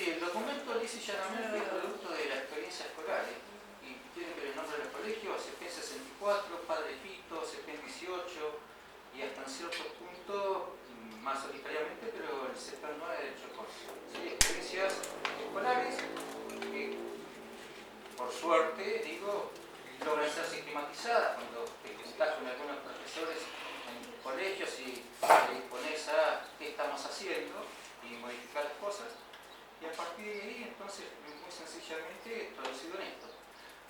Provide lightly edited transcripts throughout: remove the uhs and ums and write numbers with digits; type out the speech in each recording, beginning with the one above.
Sí, el documento dice llanamente producto de la experiencia escolar, y tiene que ver el nombre del colegio, CP 64, Padre Fito, CP 18, y hasta en cierto punto, más solitariamente, pero el CP 9 del Chocó. ¿Sí? Experiencias escolares que, por suerte, digo, logran ser sistematizadas cuando te juntás con algunos profesores en colegios y te dispones a qué estamos haciendo y modificar las cosas. Y a partir de ahí, entonces, muy sencillamente, traducido en esto.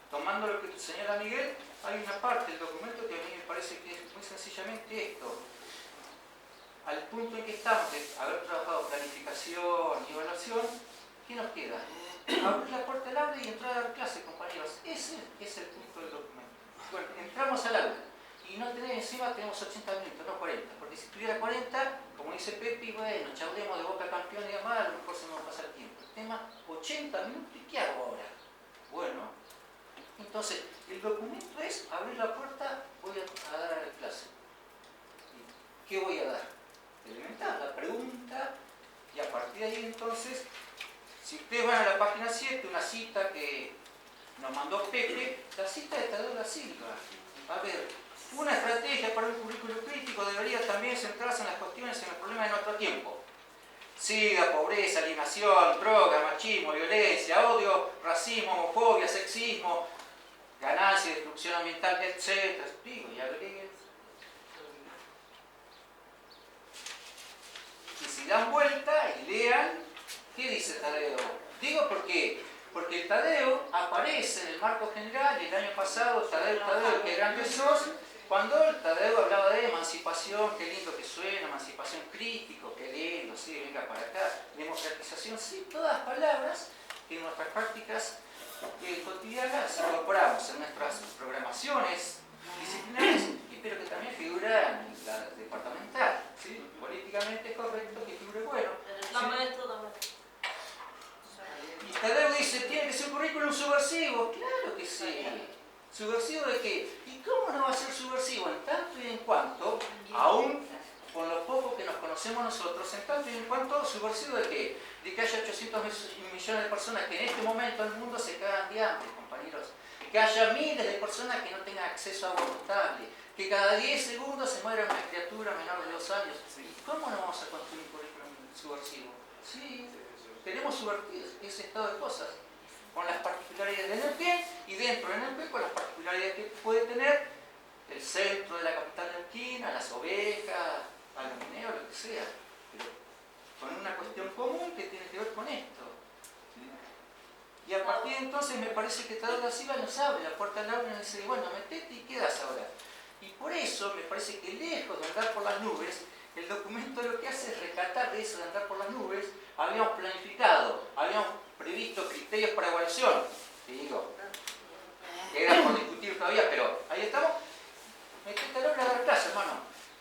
Tomando lo que señala Miguel, hay una parte del documento que a mí me parece que es muy sencillamente esto. Al punto en que estamos de haber trabajado planificación y evaluación, ¿qué nos queda? Abrir la puerta al aula y entrar a dar clase, compañeros. Ese es el punto del documento. Bueno, entramos al aula y no tenemos, encima tenemos 80 minutos, no 40. Porque si tuviera 40, como dice Pepi, bueno, charlemos de Boca campeón y demás, a lo mejor se nos va a pasar el tiempo. El tema, 80 minutos, ¿y qué hago ahora? Bueno, entonces, el documento es abrir la puerta, voy a dar a la clase. ¿Qué voy a dar? Elemental, la pregunta, y a partir de ahí entonces, si ustedes van a la página 7, una cita que nos mandó Pepe, la cita de Tadeo da Silva. A ver, una estrategia para un currículo crítico debería también centrarse en las cuestiones, en los problemas de nuestro tiempo. SIDA, pobreza, alienación, droga, machismo, violencia, odio, racismo, homofobia, sexismo, ganancia, destrucción ambiental, etc. Digo, y agreguen. Y si dan vuelta y lean, ¿qué dice Tadeo? Digo porque el Tadeo aparece en el marco general y el año pasado, Tadeo, qué grande sos, cuando el Tadeo hablaba de emancipación, qué lindo que suena, emancipación crítico, qué lindo, sí, venga para acá, democratización, sí, todas palabras que en nuestras prácticas cotidianas incorporamos en nuestras programaciones disciplinares, y pero que también figura en la departamental, ¿sí? Políticamente es correcto que figure bueno. La maestra también. Y Tadeo dice, tiene que ser un currículum subversivo. Claro que sí. ¿Subversivo de qué? ¿Y cómo no va a ser subversivo? En tanto y en cuanto, aún con lo poco que nos conocemos nosotros, en tanto y en cuanto, ¿subversivo de qué? De que haya 800 millones de personas que en este momento en el mundo se cagan de hambre, compañeros. Que haya miles de personas que no tengan acceso a agua potable. Que cada 10 segundos se muera una criatura menor de 2 años. ¿Y cómo no vamos a construir un currículum subversivo? Sí, queremos subvertir ese estado de cosas, con las particularidades del NEP y dentro del NEP con las particularidades que puede tener el centro de la capital neuquina, las ovejas, Alumineo, lo que sea, pero con una cuestión común que tiene que ver con esto. Y a partir de entonces me parece que Tadeo da Silva nos abre la puerta al aula y nos dice, bueno, metete y ¿qué das ahora? Y por eso me parece que lejos de andar por las nubes, el documento lo que hace es rescatar de eso de andar por las nubes. Habíamos planificado, habíamos previsto criterios para evaluación, te digo, queda por discutir todavía, pero ahí estamos. Metete al aula a dar clase, hermano.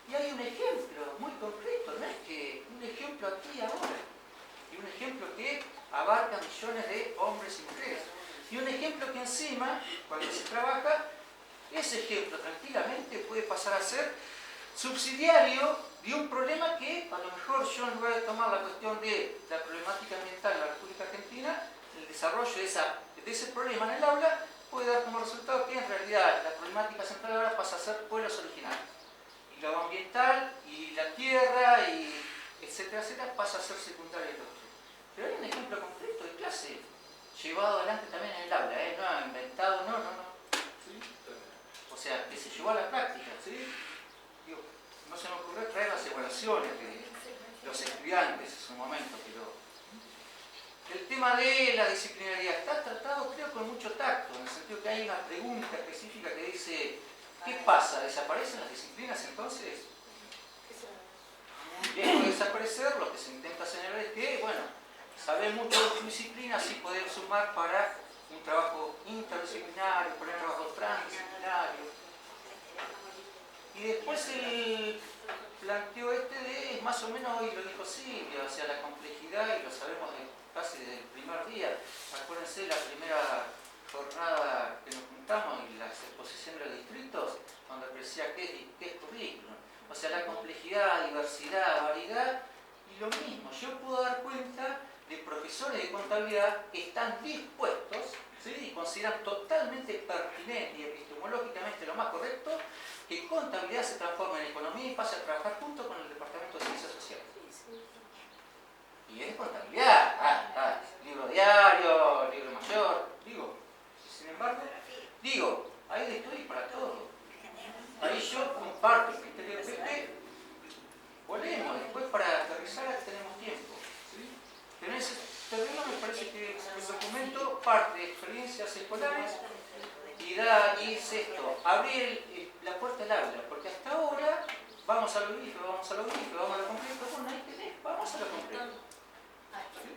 Y hay un ejemplo muy concreto, no es que un ejemplo aquí y ahora, y un ejemplo que abarca millones de hombres y mujeres. Y un ejemplo que encima, cuando se trabaja, ese ejemplo tranquilamente puede pasar a ser subsidiario de un problema que, a lo mejor yo en lugar de tomar la cuestión de la problemática ambiental en la República Argentina, el desarrollo de ese problema en el aula puede dar como resultado que en realidad la problemática central ahora pasa a ser pueblos originarios. Y lo ambiental, y la tierra, y etcétera, etcétera, pasa a ser secundario el otro. Pero hay un ejemplo concreto de clase, llevado adelante también en el aula, no inventado, no. ¿Sí? O sea, que se llevó a la práctica, ¿sí? Digo, no se me ocurrió traer las evaluaciones de los estudiantes en su momento, pero el tema de la disciplinaridad está tratado, creo, con mucho tacto, en el sentido que hay una pregunta específica que dice, ¿qué pasa? ¿Desaparecen las disciplinas entonces? Lejos de desaparecer, lo que se intenta señalar es que, bueno, saber mucho de tu disciplina, sí poder sumar para un trabajo interdisciplinario, para un trabajo transdisciplinario. Y después el planteo de, más o menos hoy lo dijo Silvia, o sea, la complejidad, y lo sabemos casi desde el primer día. Acuérdense la primera jornada que nos juntamos y las exposiciones de los distritos, cuando decía qué es currículum. O sea, la complejidad, diversidad, variedad, y lo mismo, yo puedo dar cuenta de profesionales profesores de contabilidad están dispuestos, ¿sí?, y consideran totalmente pertinente y epistemológicamente lo más correcto que contabilidad se transforme en economía y pase a trabajar junto con el Departamento de Ciencias Sociales. Y es contabilidad, libro diario, libro mayor, digo. Sin embargo, digo, hay de estudio para todo. Ahí yo comparto el criterio de Pepe. Volvemos, después para aterrizar tenemos tiempo, ¿sí? Pero en ese terreno me parece que el documento parte de experiencias escolares y es esto, abrir la puerta al aula, porque hasta ahora vamos a lo grifo, vamos a lo concreto, bueno, ahí tenés, vamos a lo concreto. ¿Sí?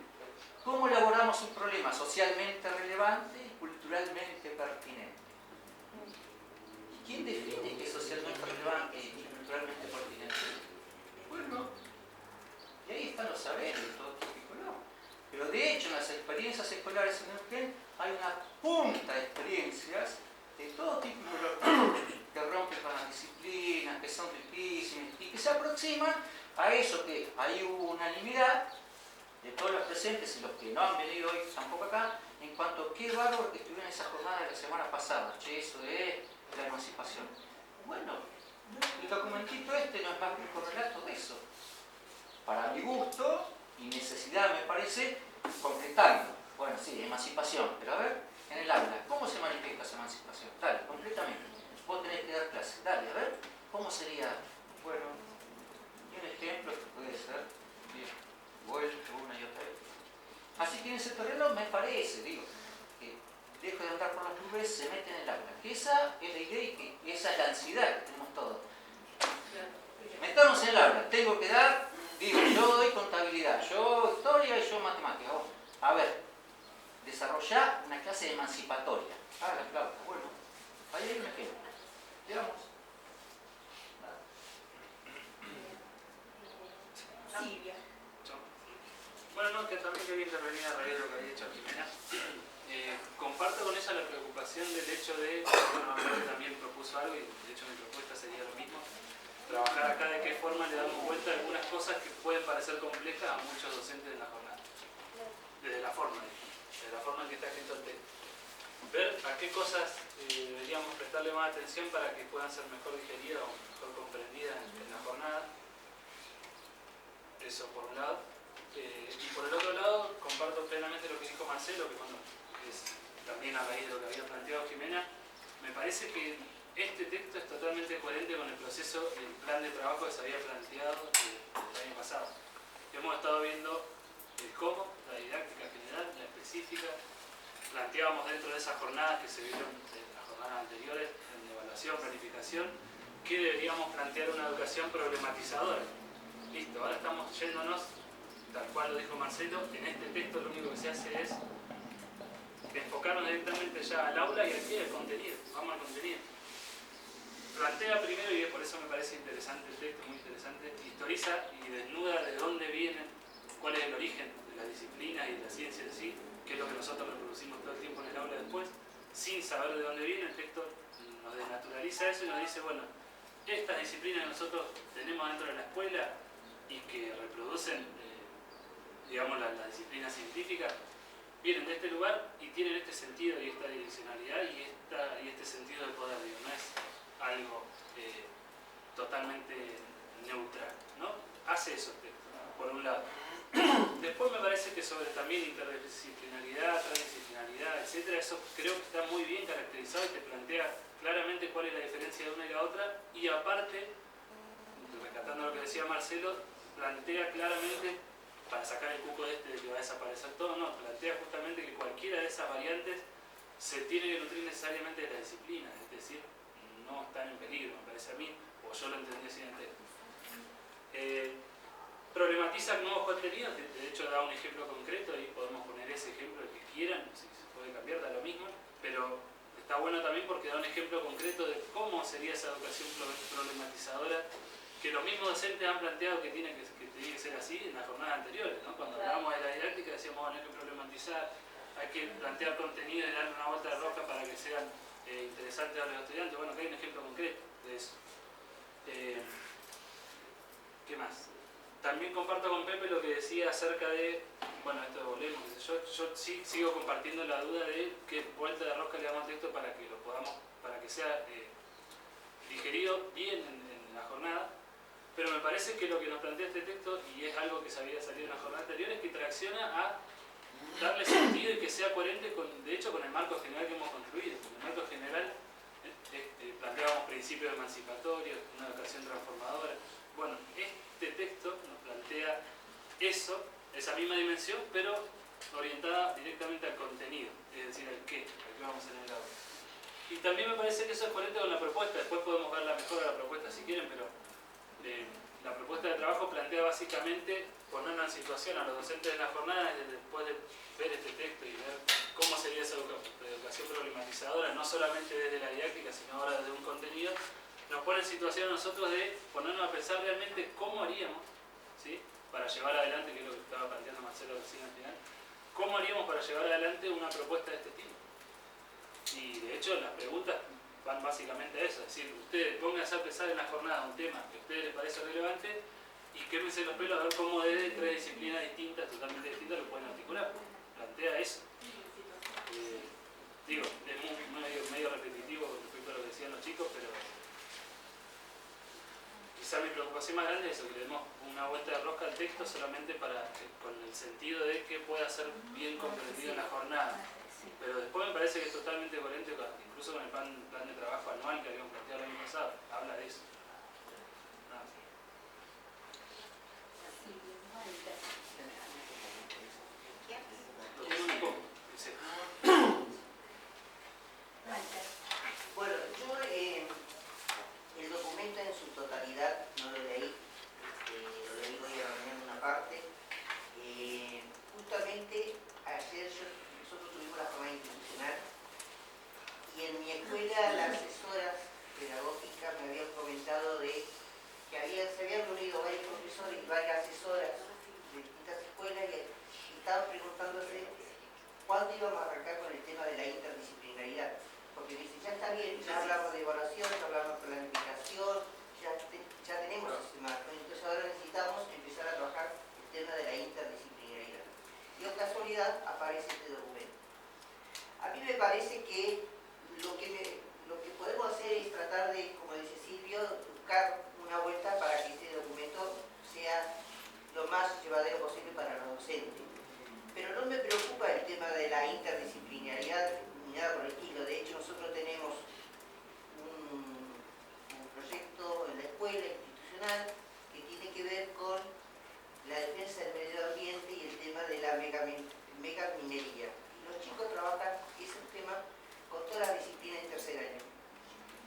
¿Cómo elaboramos un problema socialmente relevante y culturalmente pertinente? ¿Y quién define que es socialmente relevante y culturalmente pertinente? Bueno, y ahí están los saberes de todo tipo, ¿no? Pero de hecho en las experiencias escolares en Neuquén hay una punta de experiencias de todo tipo que rompen con las disciplinas, que son riquísimas y que se aproximan a eso que hay unanimidad de todos los presentes y los que no han venido hoy tampoco acá, en cuanto a qué bárbaro que estuvieron en esa jornada de la semana pasada. Che, eso es la emancipación. Bueno, el documentito este no es más que un correlato de eso. Para mi gusto y necesidad, me parece, concretando. Bueno, sí, emancipación, pero a ver, en el aula, ¿cómo se manifiesta esa emancipación? Dale, concretamente. Vos tenés que dar clase. Dale, a ver, ¿cómo sería? Bueno, y un ejemplo que puede ser, bien, vuelto una y otra vez. Así que en ese terreno me parece, digo, que dejo de andar por las nubes, se mete en el aula. Que esa es la idea y que esa es la ansiedad que tenemos todos. Metamos en el aula, tengo que dar, digo, yo doy contabilidad, yo historia y yo matemática. Oh, a ver, desarrollar una clase emancipatoria. Ah, la flauta, bueno, ahí hay un ejemplo. Veamos. Silvia. Bueno, no, que también quería intervenir a raíz de lo que había dicho Jimena. Comparto con ella la preocupación del hecho de, bueno, Manuel también propuso algo y de hecho mi propuesta sería lo mismo, trabajar acá de qué forma le damos vuelta a algunas cosas que pueden parecer complejas a muchos docentes en la jornada. Desde la forma en que está escrito el texto. Ver a qué cosas deberíamos prestarle más atención para que puedan ser mejor digeridas o mejor comprendidas en la jornada. Eso por un lado. Y por el otro lado, comparto plenamente lo que dijo Marcelo, que bueno, es también a raíz de lo que había planteado Jimena, me parece que este texto es totalmente coherente con el proceso, el plan de trabajo que se había planteado el año pasado. Hemos estado viendo el cómo, la didáctica general, la específica. Planteábamos dentro de esas jornadas que se vieron en las jornadas anteriores, en evaluación, planificación, que deberíamos plantear una educación problematizadora. Listo, ahora estamos yéndonos, tal cual lo dijo Marcelo, en este texto lo único que se hace es enfocarnos directamente ya al aula y aquí al contenido. Vamos al contenido. Plantea primero, y por eso me parece interesante el texto, muy interesante, historiza y desnuda de dónde vienen, cuál es el origen de la disciplina y de la ciencia en sí, que es lo que nosotros reproducimos todo el tiempo en el aula después, sin saber de dónde viene. El texto nos desnaturaliza eso y nos dice, bueno, estas disciplinas que nosotros tenemos dentro de la escuela y que reproducen, digamos, la disciplina científica, vienen de este lugar y tienen este sentido y esta direccionalidad y este sentido de poder, digo, no es algo totalmente neutral, ¿no? Hace eso el texto, ¿no? Por un lado. Después me parece que sobre también interdisciplinaridad, transdisciplinaridad, etcétera, eso creo que está muy bien caracterizado y te plantea claramente cuál es la diferencia de una y la otra, y aparte, rescatando lo que decía Marcelo, plantea claramente, para sacar el cuco de que va a desaparecer todo, no, plantea justamente que cualquiera de esas variantes se tiene que nutrir necesariamente de la disciplina, es decir, no están en peligro, me parece a mí, o yo lo entendí así en el texto. Problematiza nuevos contenidos, de hecho da un ejemplo concreto y podemos poner ese ejemplo, el que quieran, si se puede cambiar, da lo mismo, pero está bueno también porque da un ejemplo concreto de cómo sería esa educación problematizadora que los mismos docentes han planteado que tiene que ser así en las jornadas anteriores, ¿no? Cuando hablábamos de la didáctica decíamos, bueno, hay que problematizar, hay que plantear contenido y darle una vuelta de rosca para que sean interesantes a los estudiantes. Bueno, acá hay un ejemplo concreto de eso. ¿Qué más? También comparto con Pepe lo que decía acerca de, bueno, esto volvemos, qué sé yo sí sigo compartiendo la duda de qué vuelta de rosca le damos al texto para que lo podamos, para que sea digerido bien en la jornada, pero me parece que lo que nos plantea este texto, y es algo que se había salido en la jornada anterior, es que tracciona a darle sentido y que sea coherente de hecho con el marco general que hemos construido. En el marco general planteábamos principios emancipatorios, una educación transformadora. Bueno, este texto nos plantea eso, esa misma dimensión, pero orientada directamente al contenido, es decir, al qué vamos en el aula. Y también me parece que eso es coherente con la propuesta. Después podemos ver la mejora de la propuesta si quieren, pero la propuesta de trabajo plantea básicamente ponernos en situación a los docentes de la jornada, después de ver este texto y ver cómo sería esa educación problematizadora, no solamente desde la didáctica, sino ahora desde un contenido, nos pone en situación a nosotros de ponernos a pensar realmente cómo haríamos, ¿sí?, para llevar adelante, que es lo que estaba planteando Marcelo recién al final, cómo haríamos para llevar adelante una propuesta de este tipo. Y de hecho las preguntas van básicamente a eso, es decir, ustedes pónganse a pensar en la jornada un tema que a ustedes les parece relevante y quémense los pelos a ver cómo desde tres disciplinas distintas, totalmente distintas, lo pueden articular. Plantea eso. Digo, es medio repetitivo con respecto a lo que decían los chicos, pero quizá mi preocupación más grande es eso, que le demos una vuelta de rosca al texto solamente con el sentido de que pueda ser bien comprendido en la jornada. Pero después me parece que es totalmente coherente, incluso con el plan de trabajo anual que habíamos planteado el año pasado, habla de eso. Bueno, yo el documento en su totalidad no lo leí, lo leí hoy a la mañana una parte. Justamente ayer nosotros tuvimos la jornada institucional y en mi escuela las asesoras pedagógicas me habían comentado de que se habían reunido varios profesores y varias asesoras de distintas escuelas y estaban preguntándose cuándo íbamos a arrancar con el tema de la interdisciplinaridad. Porque dice, ya está bien, ya hablamos de evaluación, ya hablamos de planificación, ya tenemos ese marco, entonces ahora necesitamos empezar a trabajar el tema de la interdisciplinaridad. Y por casualidad aparece este documento. A mí me parece que lo que podemos hacer es tratar de, como dice Silvio, buscar una vuelta para que este documento sea lo más llevadero posible para los docentes. Pero no me preocupa el tema de la interdisciplinariedad ni nada por el estilo. De hecho, nosotros tenemos un proyecto en la escuela institucional que tiene que ver con la defensa del medio ambiente y el tema de la megaminería. Y los chicos trabajan ese tema con todas las disciplinas en tercer año.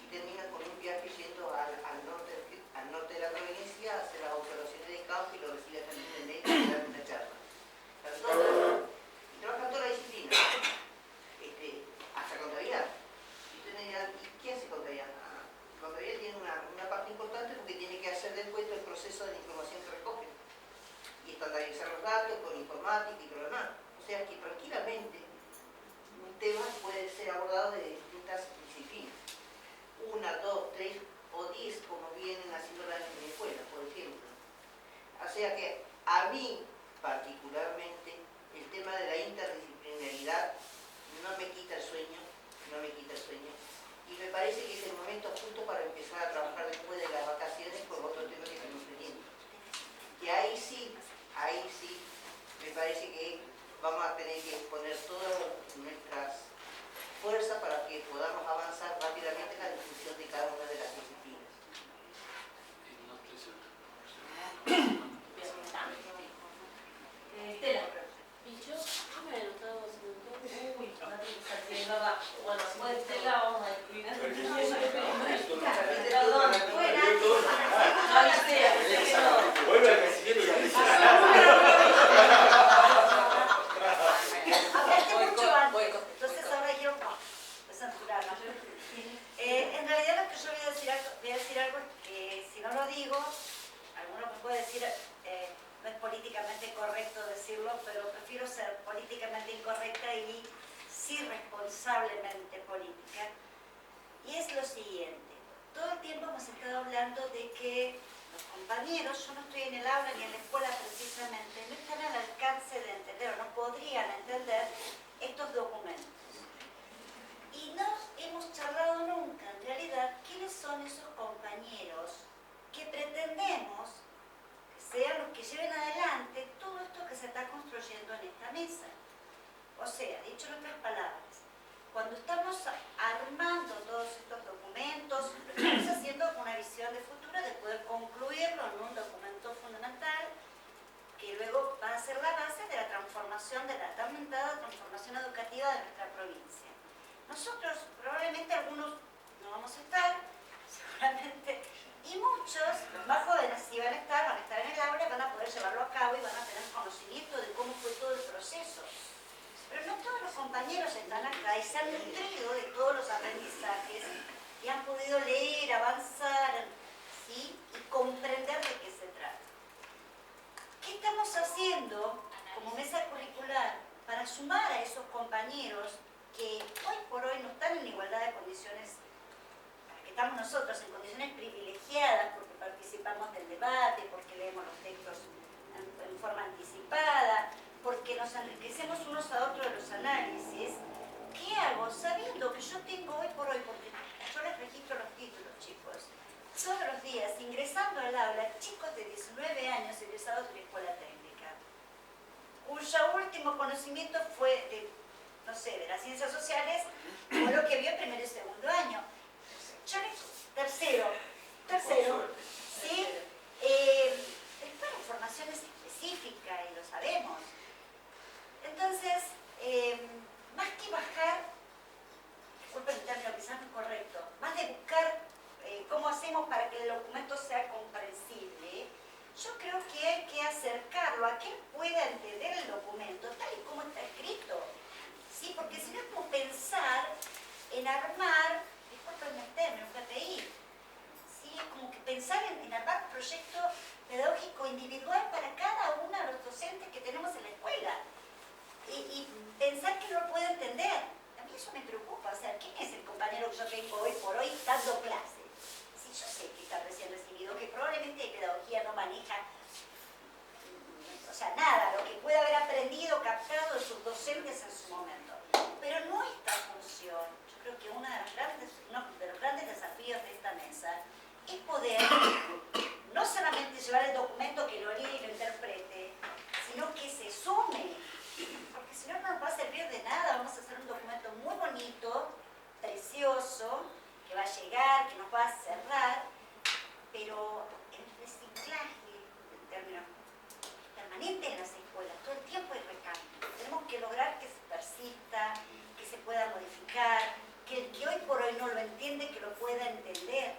Y terminan con un viaje yendo al norte de la provincia a hacer las observaciones de campo y lo reciben también en el y dan una charla. Y trabajan todas las disciplinas, hasta contabilidad. Y ustedes me dirán, ¿y qué hace contabilidad? Contabilidad tiene una parte importante porque tiene que hacer después todo el proceso de la información que recogen y estandarizar los datos con informática y todo lo demás. O sea que tranquilamente un tema puede ser abordado de distintas disciplinas. 1, 2, 3 o 10 como vienen haciendo en mi escuela, por ejemplo. O sea que a mí particularmente el tema de la interdisciplinaridad no me quita el sueño, y me parece que es el momento justo para empezar a trabajar después de las vacaciones por otro tema que estamos teniendo. Y ahí sí, me parece que vamos a tener que poner todas nuestras fuerzas para que podamos avanzar rápidamente en la discusión de cada una de las disciplinas. Estela. Yo me he notado hace un montón. Uy, bueno, después de Estela vamos a incluir. Perdón, no hice, vuelve al recibimiento y la Hablaste mucho antes, entonces ahora dijeron, no, es natural. En realidad lo que yo voy a decir algo es que si no lo digo, alguno me puede decir, no es políticamente correcto decirlo, pero prefiero ser políticamente incorrecta y sí responsablemente política. Y es lo siguiente, todo el tiempo hemos estado hablando de que los compañeros, yo no estoy en el aula ni en la escuela precisamente, no están al alcance de entender o no podrían entender estos documentos. Y no hemos charlado nunca, en realidad, quiénes son esos compañeros que pretendemos que sean los que lleven adelante todo esto que se está construyendo en esta mesa. O sea, dicho en otras palabras, cuando estamos armando todos estos documentos, lo estamos haciendo con una visión de futuro de poder concluirlo en un documento fundamental que luego va a ser la base de la transformación, de la tan mentada transformación educativa de nuestra provincia. Nosotros, probablemente algunos no vamos a estar, seguramente, y muchos, los más jóvenes sí van a estar en el aula, van a poder llevarlo a cabo y van a tener conocimiento de cómo fue todo el proceso. Pero no todos los compañeros están acá y se han nutrido de todos los aprendizajes y han podido leer, avanzar, ¿sí? Y comprender de qué se trata. ¿Qué estamos haciendo como mesa curricular para sumar a esos compañeros que hoy por hoy no están en igualdad de condiciones, que estamos nosotros en condiciones privilegiadas porque participamos del debate, porque leemos los textos en forma anticipada, porque nos enriquecemos unos a otros de los análisis? ¿Qué hago? Sabiendo que yo tengo hoy por hoy, porque yo les registro los títulos, chicos, todos los días ingresando al aula, chicos de 19 años egresados de la escuela técnica, cuyo último conocimiento fue de, no sé, de las ciencias sociales, fue lo que vio en primero y segundo año. Yo tercero, ¿sí? Después la formación es específica y lo sabemos. Entonces, más que bajar, disculpen el término quizás no es correcto, más de buscar cómo hacemos para que el documento sea comprensible, yo creo que hay que acercarlo a que él pueda entender el documento tal y como está escrito. ¿Sí? Porque si no es como pensar en armar, disculpenme el término, PPI, ¿sí? Es como que pensar en armar un proyecto pedagógico individual para cada uno de los docentes que tenemos en la escuela. Y pensar que no lo puede entender. A mí eso me preocupa. O sea, ¿quién es el compañero que yo tengo hoy por hoy dando clase? Si yo sé que está recién recibido, que probablemente de pedagogía no maneja, o sea, nada, lo que puede haber aprendido, captado de sus docentes en su momento. Pero nuestra función, yo creo que uno de los grandes desafíos de esta mesa es poder no solamente llevar el documento que lo lee y lo interprete, sino que se sume. Porque si no, no nos va a servir de nada. Vamos a hacer un documento muy bonito, precioso, que va a llegar, que nos va a cerrar, pero el reciclaje, en términos permanentes en las escuelas, todo el tiempo hay recambio. Tenemos que lograr que se persista, que se pueda modificar, que el que hoy por hoy no lo entiende, que lo pueda entender.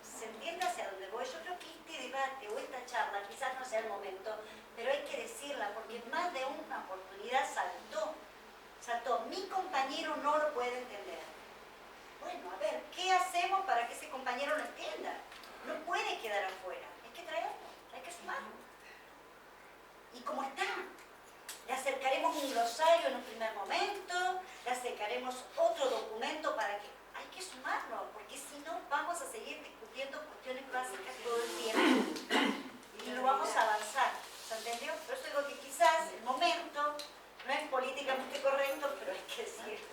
¿Se entiende hacia dónde voy? Yo creo que este debate o esta charla quizás no sea el momento, pero hay que decirla porque más de una oportunidad saltó. Mi compañero no lo puede entender. Bueno, a ver, ¿qué hacemos para que ese compañero lo entienda? No puede quedar afuera, hay que traerlo, hay que sumarlo. ¿Y cómo está? Le acercaremos un glosario en un primer momento, le acercaremos otro documento para que... Hay que sumarlo, porque si no vamos a seguir discutiendo cuestiones básicas todo el tiempo y no vamos a avanzar. ¿Se entendió? Por eso digo que quizás el momento no es políticamente correcto, pero hay que decirlo.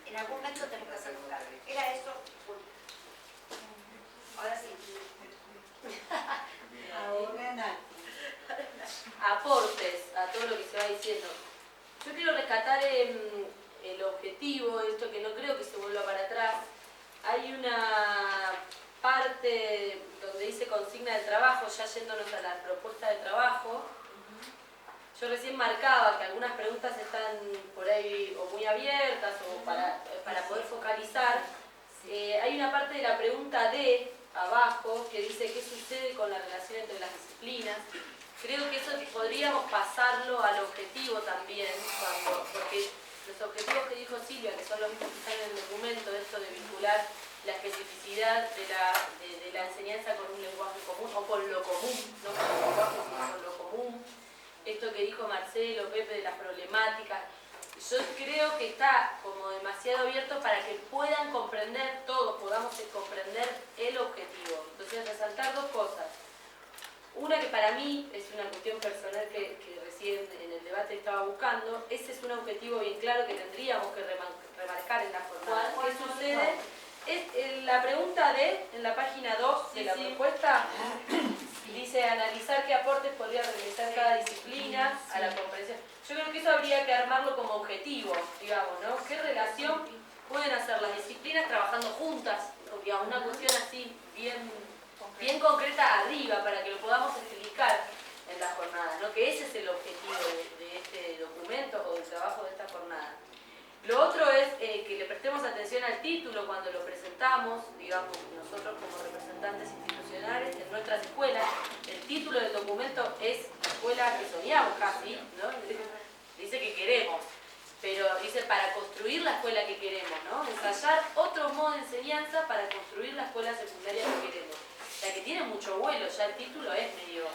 En algún momento tenemos que hacerlo. Era eso. Ahora sí. Ahora Nati. Aportes a todo lo que se va diciendo. Yo quiero rescatar el objetivo, esto que no creo que se vuelva para atrás. Hay una parte donde dice consigna de trabajo, ya yéndonos a la propuesta de trabajo. Yo recién marcaba que algunas preguntas están por ahí o muy abiertas o para poder focalizar. Hay una parte de la pregunta D, abajo, que dice qué sucede con la relación entre las disciplinas. Creo que eso podríamos pasarlo al objetivo también, porque los objetivos que dijo Silvia, que son los mismos que están en el documento, esto de vincular la especificidad de la enseñanza con un lenguaje común, o con lo común, no con el lenguaje, sino con lo común. Esto que dijo Marcelo, Pepe, de las problemáticas, yo creo que está como demasiado abierto para que puedan comprender, todos podamos comprender el objetivo. Entonces, resaltar dos cosas. Una que para mí es una cuestión personal que recién en el debate estaba buscando, ese es un objetivo bien claro que tendríamos que remarcar en la jornada. ¿Qué sucede? Es la pregunta en la página 2 de la propuesta, dice analizar qué aportes podría realizar cada disciplina a la comprensión. Yo creo que eso habría que armarlo como objetivo, digamos, ¿no? ¿Qué relación pueden hacer las disciplinas trabajando juntas? Digamos, una cuestión así bien concreta arriba para que lo podamos explicar en la jornada, ¿no? Que ese es el objetivo de este documento o del trabajo de esta jornada. Lo otro es que le prestemos atención al título cuando lo presentamos, digamos, nosotros como representantes institucionales en nuestras escuelas. El título del documento es Escuela que soñamos casi, ¿no? Dice que queremos, pero dice para construir la escuela que queremos, ¿no? Ensayar otro modo de enseñanza para construir la escuela secundaria que queremos. O sea, que tiene mucho vuelo, ya el título es medio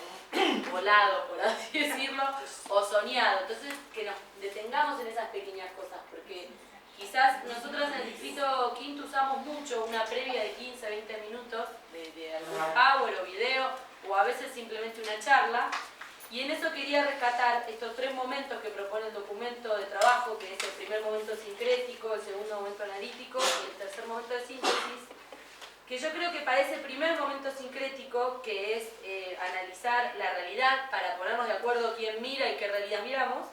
volado, por así decirlo, o soñado. Entonces, que nos detengamos en esas pequeñas cosas, porque quizás nosotros en el distrito quinto usamos mucho una previa de 15 a 20 minutos de algún power o video, o a veces simplemente una charla, y en eso quería rescatar estos 3 momentos que propone el documento de trabajo, que es el primer momento sincrético, el segundo momento analítico y el tercer momento de síntesis, que yo creo que para ese primer momento sincrético, que es analizar la realidad para ponernos de acuerdo quién mira y qué realidad miramos,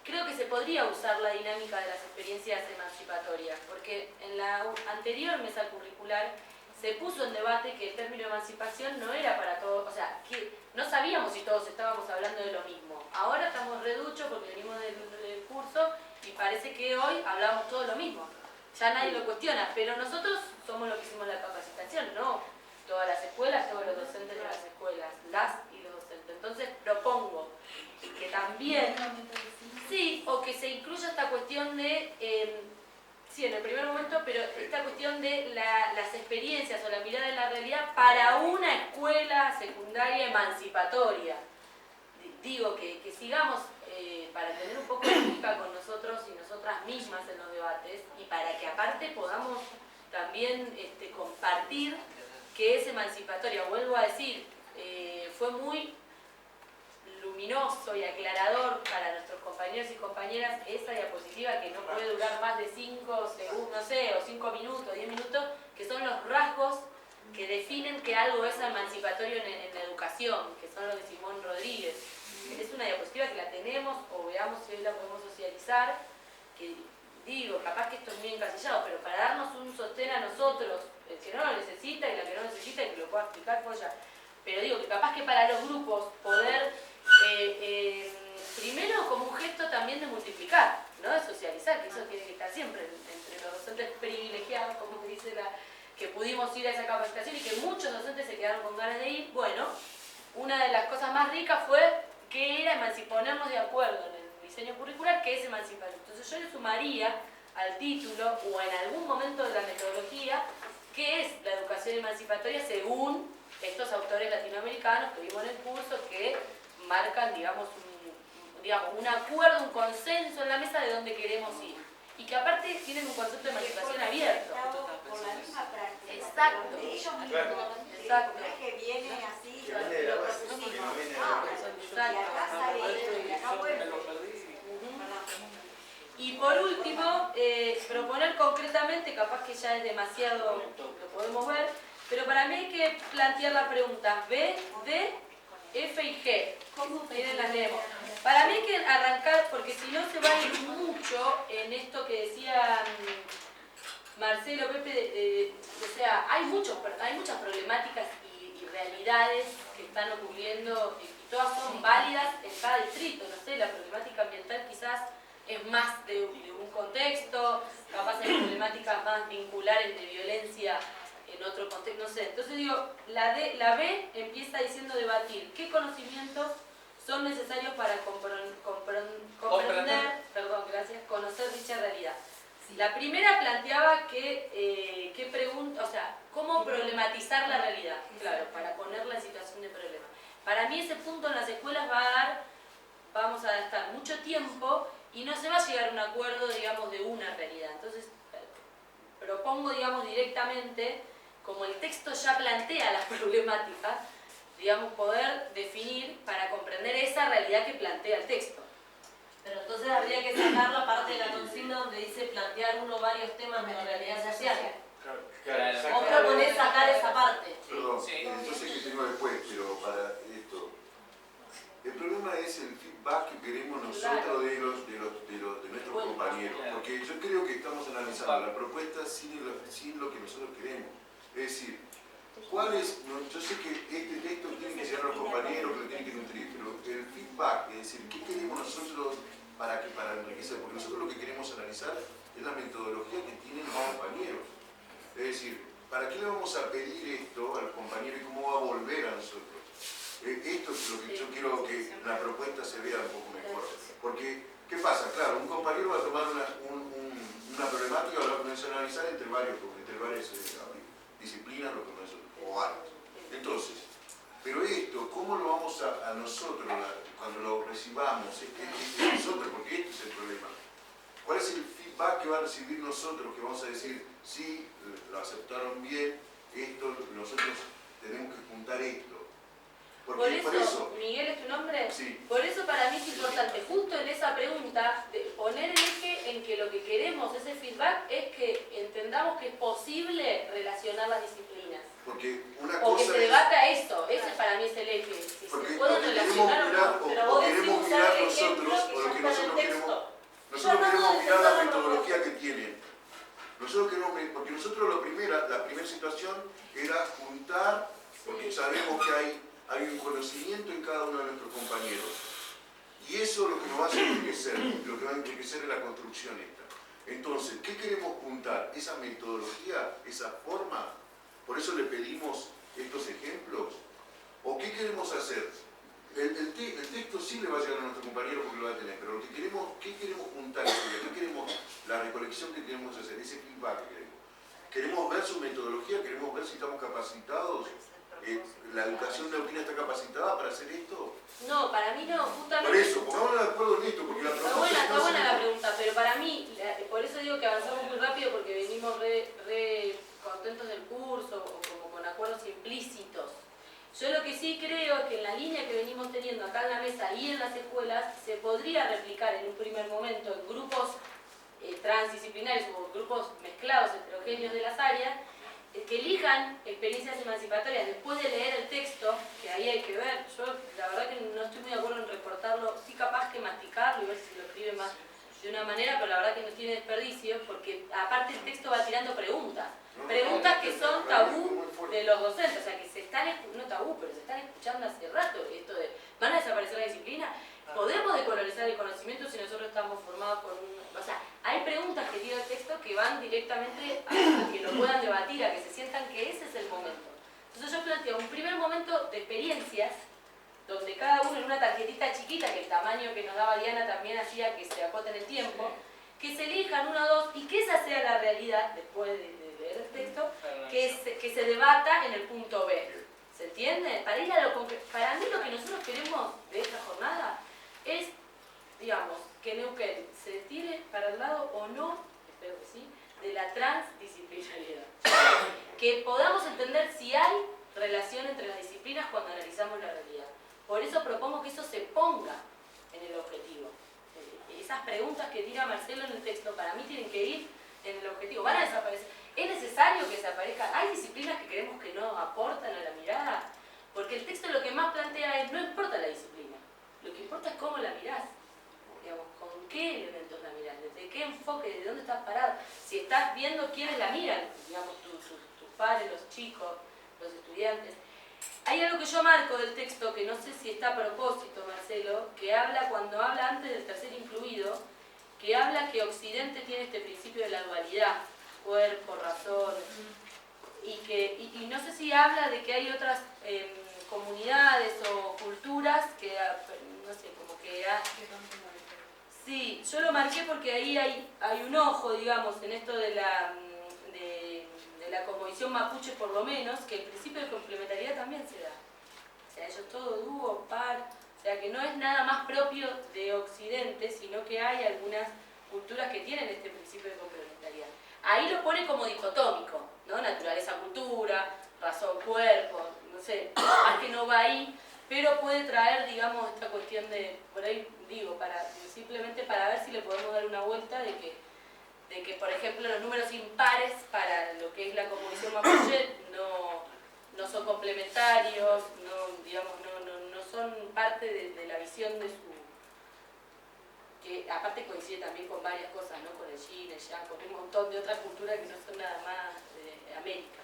creo que se podría usar la dinámica de las experiencias emancipatorias, porque en la anterior mesa curricular se puso en debate que el término emancipación no era para todos, o sea, que no sabíamos si todos estábamos hablando de lo mismo. Ahora estamos reduchos porque venimos del curso y parece que hoy hablamos todo lo mismo. Ya nadie lo cuestiona, pero nosotros somos los que hicimos la capacitación, no todas las escuelas, todos los docentes de las escuelas, las y los docentes. Entonces propongo que también, sí, o que se incluya esta cuestión de, sí, en el primer momento, pero esta cuestión de las experiencias o la mirada en la realidad para una escuela secundaria emancipatoria. Digo que sigamos para tener un poco de lógica con nosotros y nosotras mismas en los debates y para que aparte podamos también compartir que es emancipatoria. Vuelvo a decir, fue muy luminoso y aclarador para nuestros compañeros y compañeras esa diapositiva que no puede durar más de 5 segundos, no sé, o 5 minutos, 10 minutos, que son los rasgos que definen que algo es emancipatorio en la educación, que son los de Simón Rodríguez. Es una diapositiva que la tenemos, o veamos si hoy la podemos socializar, que digo, capaz que esto es muy encasillado, pero para darnos un sostén a nosotros, el que no lo necesita y la que no necesita y que lo pueda explicar por ella. Pero digo que capaz que para los grupos poder, primero como un gesto también de multiplicar, ¿no? De socializar, que eso tiene que estar siempre entre los docentes privilegiados, como dice que pudimos ir a esa capacitación y que muchos docentes se quedaron con ganas de ir. Bueno, una de las cosas más ricas fue que era ponernos de acuerdo en el diseño curricular, que es emancipatorio. Entonces yo le sumaría al título o en algún momento de la metodología qué es la educación emancipatoria según estos autores latinoamericanos que vimos en el curso, que marcan, digamos, un acuerdo, un consenso en la mesa de dónde queremos ir. Y que aparte tienen un concepto de emancipación abierto. Por la misma práctica. Exacto. De ellos mismos. Exacto. No es que viene así. Que viene de la base, que no viene de la base. Y acá sale, y acá vuelve. Y por último, proponer concretamente, capaz que ya es demasiado, lo podemos ver, pero para mí hay que plantear la pregunta B, D, F y G. Miren, las leemos. Para mí hay que arrancar, porque si no se va a ir mucho en esto que decía Marcelo, Pepe, o sea, hay muchas problemáticas y realidades que están ocurriendo y todas son válidas en cada distrito. No sé, la problemática ambiental quizás es más de un contexto, capaz hay problemáticas más vinculares de violencia en otro contexto, no sé. Entonces digo, la B empieza diciendo debatir qué conocimientos son necesarios para conocer dicha realidad. La primera planteaba que pregunta, o sea, cómo problematizar la realidad, claro, para ponerla en situación de problema. Para mí ese punto en las escuelas vamos a estar mucho tiempo y no se va a llegar a un acuerdo, digamos, de una realidad. Entonces, propongo, digamos, directamente, como el texto ya plantea las problemáticas, digamos, poder definir para comprender esa realidad que plantea el texto. Pero entonces habría que sacar la parte de la consigna donde dice plantear uno o varios temas de la realidad social. Claro. O proponer sacar esa parte. Perdón, Sí. yo sé que tengo después, pero para esto. El problema es el feedback que queremos nosotros de nuestros compañeros. Porque yo creo que estamos analizando la propuesta sin lo que nosotros queremos. Es decir, yo sé que este texto tiene que llegar a los compañeros, que lo tienen que nutrir, pero el feedback, es decir, ¿qué queremos nosotros para enriquecer? Porque nosotros lo que queremos analizar es la metodología que tienen los compañeros. Es decir, ¿para qué le vamos a pedir esto a los compañeros y cómo va a volver a nosotros? Esto es lo que yo quiero que la propuesta se vea un poco mejor. Porque, ¿qué pasa? Claro, un compañero va a tomar una problemática, va a comenzar a analizar entre varias disciplinas, lo que nosotros, o áreas. Entonces, pero esto, ¿cómo lo vamos a nosotros, cuando lo recibamos, nosotros, porque este es el problema? ¿Cuál es el feedback que va a recibir nosotros, que vamos a decir, sí, lo aceptaron bien, esto, nosotros tenemos que juntar esto? Porque Por eso, Miguel, ¿es tu nombre? Sí. Por eso para mí es importante, justo en esa pregunta, poner el eje en que lo que queremos, ese feedback, es que entendamos que es posible relacionar las disciplinas. Porque una O que cosa se debata eso, ese para mí es el eje. Si porque se pueden relacionar o no. Pero vos decís queremos usar mirar el ejemplo nosotros, que o ya lo que está en el nosotros queremos, texto. nosotros Yo queremos hablando mirar la de metodología que tienen. Nosotros queremos, porque nosotros la primera situación era juntar, porque sabemos que hay un conocimiento en cada uno de nuestros compañeros. Y eso es lo que nos va a hacer enriquecer, lo que va a enriquecer es la construcción esta. Entonces, ¿qué queremos juntar? Esa metodología, esa forma. Por eso le pedimos estos ejemplos. ¿O qué queremos hacer? El texto sí le va a llegar a nuestro compañero porque lo va a tener, pero ¿qué queremos juntar? ¿Qué queremos? La recolección que queremos hacer, ese feedback que queremos. Queremos ver su metodología, queremos ver si estamos capacitados. ¿La educación neuquina está capacitada para hacer esto? No, para mí no, justamente. Por eso, pongámonos de acuerdo en esto, porque la propuesta Está buena la pregunta, pero para mí, por eso digo que avanzamos muy rápido, porque venimos re contentos del curso, o como con acuerdos implícitos. Yo lo que sí creo es que en la línea que venimos teniendo acá en la mesa y en las escuelas, se podría replicar en un primer momento en grupos transdisciplinarios o grupos mezclados, heterogéneos de las áreas, que elijan experiencias emancipatorias después de leer el texto, que ahí hay que ver. Yo la verdad que no estoy muy de acuerdo en recortarlo, sí capaz que masticarlo y ver si lo escribe más de una manera, pero la verdad que no tiene desperdicio, porque aparte el texto va tirando preguntas que son tabú de los docentes, o sea que se están, no tabú, pero se están escuchando hace rato, esto de, ¿van a desaparecer la disciplina? ¿Podemos decolorizar el conocimiento si nosotros estamos formados con un... O sea, hay preguntas que tira el texto que van directamente a que lo puedan debatir, a que se sientan que ese es el momento. Entonces yo planteo un primer momento de experiencias, donde cada uno en una tarjetita chiquita, que el tamaño que nos daba Diana también hacía que se acote en el tiempo, que se elijan uno o dos y que esa sea la realidad, después de leer el texto, que se debata en el punto B. ¿Se entiende? Para ir a lo concreto, para mí lo que nosotros queremos de esta jornada es, digamos, que Neuquén se tire para el lado o no, espero que sí, de la transdisciplinariedad. Que podamos entender si hay relación entre las disciplinas cuando analizamos la realidad. Por eso propongo que eso se ponga en el objetivo. Esas preguntas que tira Marcelo en el texto para mí tienen que ir en el objetivo. ¿Van a desaparecer? ¿Es necesario que desaparezcan? ¿Hay disciplinas que creemos que no aportan a la mirada? Porque el texto lo que más plantea es, no importa la disciplina, lo que importa es cómo la mirás. Digamos, con qué elementos la mirás, desde qué enfoque, desde dónde estás parado. Si estás viendo quiénes la miran, digamos, tus padres, los chicos, los estudiantes. Hay algo que yo marco del texto, que no sé si está a propósito, Marcelo, que habla, cuando habla antes del tercer incluido, que habla que Occidente tiene este principio de la dualidad, cuerpo, razón, y no sé si habla de que hay otras comunidades o culturas que, no sé, como que... Sí, yo lo marqué porque ahí hay un ojo, digamos, en esto de la cosmovisión mapuche por lo menos, que el principio de complementariedad también se da. O sea, ellos todo dúo, par, o sea que no es nada más propio de Occidente, sino que hay algunas culturas que tienen este principio de complementariedad. Ahí lo pone como dicotómico, ¿no? Naturaleza-cultura, razón-cuerpo, no sé, más que no va ahí, pero puede traer, digamos, esta cuestión de, por ahí digo, simplemente para ver si le podemos dar una vuelta de que, por ejemplo, los números impares para lo que es la cosmovisión mapuche no son complementarios, no son parte de la visión de su... que aparte coincide también con varias cosas, ¿no? Con el yin, el yang, con un montón de otras culturas que no son nada más de América.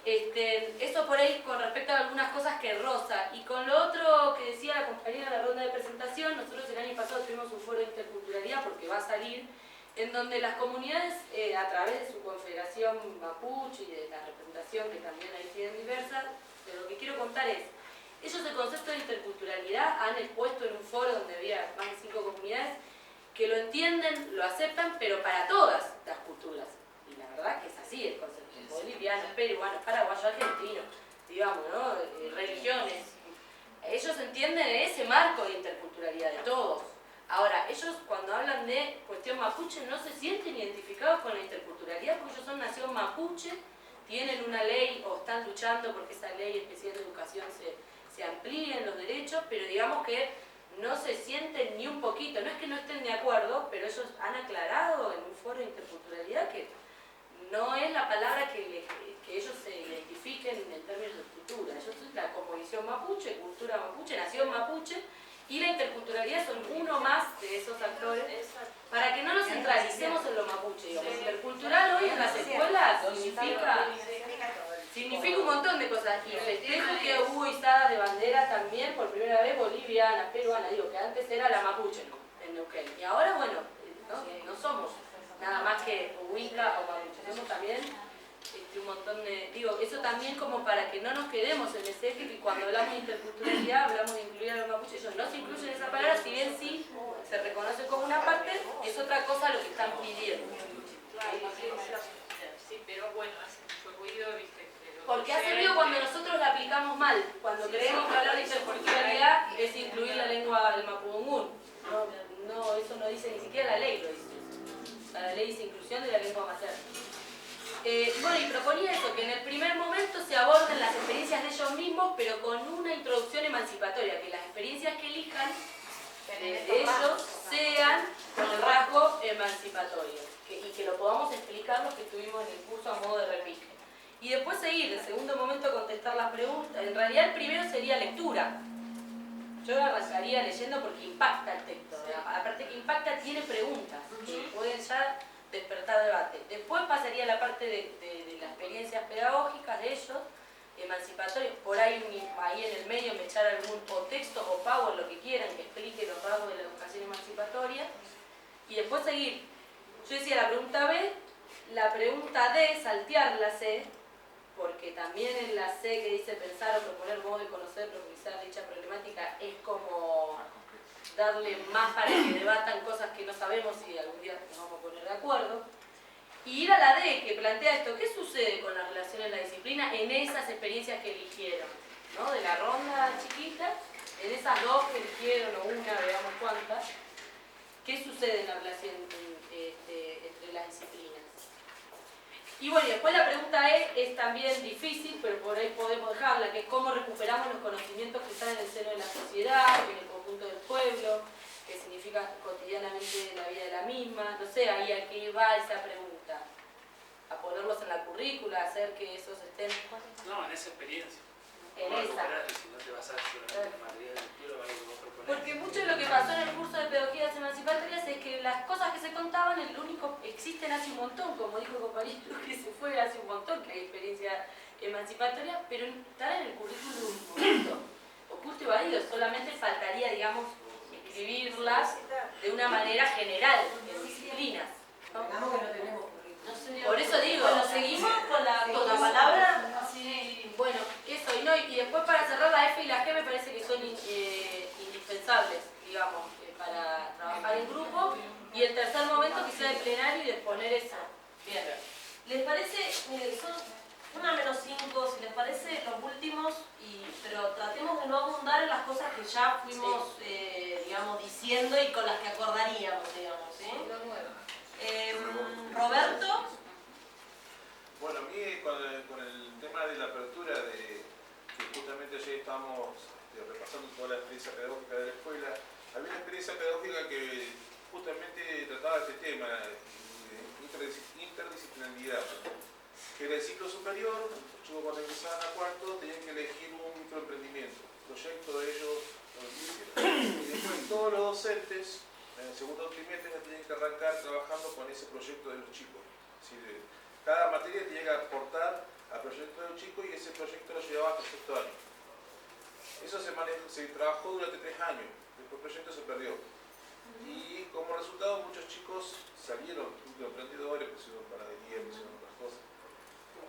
Eso por ahí con respecto a algunas cosas que roza. Y con lo otro que decía la compañera en la ronda de presentación, nosotros el año pasado tuvimos un foro de interculturalidad porque va a salir, en donde las comunidades, a través de su confederación mapuche y de la representación que también ahí tienen diversas, de lo que quiero contar es, ellos el concepto de interculturalidad han expuesto en un foro donde había más de 5 comunidades que lo entienden, lo aceptan, pero para todas las culturas. Y la verdad que es así el concepto. Bolivianos, peruanos, paraguayos, argentinos, digamos, ¿no? Religiones. Ellos entienden ese marco de interculturalidad de todos. Ahora, ellos cuando hablan de cuestión mapuche no se sienten identificados con la interculturalidad porque ellos son nación mapuche, tienen una ley o están luchando porque esa ley especial de educación se amplíen los derechos, pero digamos que no se sienten ni un poquito, no es que no estén de acuerdo, pero ellos han aclarado en un foro de interculturalidad que no es la palabra que ellos se identifiquen en términos de cultura. Ellos son la cosmovisión mapuche, cultura mapuche, nación mapuche, y la interculturalidad son uno más de esos actores, para que no nos centralicemos en lo mapuche. Digamos. Intercultural hoy en las escuelas significa un montón de cosas. Y festejo que hubo izadas de bandera también, por primera vez, boliviana, peruana, digo, que antes era la mapuche en Neuquén. Y ahora, bueno, no somos nada más que huica o mapuche. Tenemos también un montón de... Digo, eso también como para que no nos quedemos en ese eje que cuando hablamos de interculturalidad hablamos de incluir a los mapuches. Ellos no se incluyen en esa palabra, si bien sí se reconoce como una parte, es otra cosa lo que están pidiendo. Sí, pero bueno, hace mucho ruido, ¿viste? Porque hace ruido cuando nosotros la aplicamos mal, cuando creemos que hablar de interculturalidad es incluir la lengua del mapudungún. No, eso no dice ni siquiera la ley, lo dice. La ley dice inclusión de la lengua materna. Bueno, y proponía eso, que en el primer momento se aborden las experiencias de ellos mismos, pero con una introducción emancipatoria, que las experiencias que elijan de ellos sean con el rasgo emancipatorio, y que lo podamos explicar los que estuvimos en el curso a modo de repique. Y después seguir, el segundo momento contestar las preguntas. En realidad el primero sería lectura. Yo arrancaría leyendo porque impacta el texto. Aparte que impacta, tiene preguntas que pueden ya despertar debate. Después pasaría la parte de las experiencias pedagógicas de ellos, emancipatorios. Por ahí en el medio me echar algún o texto o power, lo que quieran, que explique los rasgos de la educación emancipatoria. Y después seguir. Yo decía la pregunta B, la pregunta D, saltear la C, porque también en la C que dice pensar o proponer modo de conocer, profundizar dicha problemática, es como darle más para que debatan cosas que no sabemos y algún día nos vamos a poner de acuerdo. Y ir a la D, que plantea esto, ¿qué sucede con las relaciones en la disciplina en esas experiencias que eligieron? ¿No? De la ronda chiquita, en esas dos que eligieron, o una, veamos cuántas, ¿qué sucede en la relación entre las disciplinas? Y bueno, y después la pregunta es también difícil, pero por ahí podemos dejarla, que es cómo recuperamos los conocimientos que están en el seno de la sociedad, en el conjunto del pueblo, que significa cotidianamente la vida de la misma. No sé, ahí a qué va esa pregunta. A ponerlos en la currícula, a hacer que esos estén... No, en esa experiencia. En ¿Cómo esa. recuperar? Si no te vas a hacer en materia de lectura o algo que vos proponés. Porque mucho de lo que pasó en el curso de pedagogías emancipatorias es que las cosas que se contaban, el único existen hace un montón, como dijo el compañero que se fue hace un montón, que hay experiencia emancipatoria, pero están en el currículum oculto y evadido, solamente faltaría, digamos, escribirlas de una manera general, en disciplinas. ¿No? Por eso digo, Bueno, seguimos con la palabra. bueno, eso, y después para cerrar la F y la G me parece que son indispensables, digamos, para trabajar en grupo. Y el tercer momento que sea de plenario y de exponer eso. Bien. ¿Les parece? Miren, son 1-5, si les parece, los últimos, pero tratemos de no abundar en las cosas que ya fuimos, digamos, diciendo y con las que acordaríamos, digamos, ¿sí? Roberto. Bueno, a mí con el tema de la apertura, que justamente tema de interdisciplinariedad, que en el ciclo superior, los chicos cuando ingresaban a cuarto tenían que elegir un microemprendimiento, proyecto de ellos, y después todos los docentes en el segundo trimestre ya tenían que arrancar trabajando con ese proyecto de los chicos. Es decir, cada materia tenía que aportar al proyecto de los chicos y ese proyecto lo llevaba hasta el sexto año. Eso se trabajó durante 3 años, después el proyecto se perdió. Y como resultado muchos chicos salieron emprendedores, pusieron panadería, pusieron otras cosas.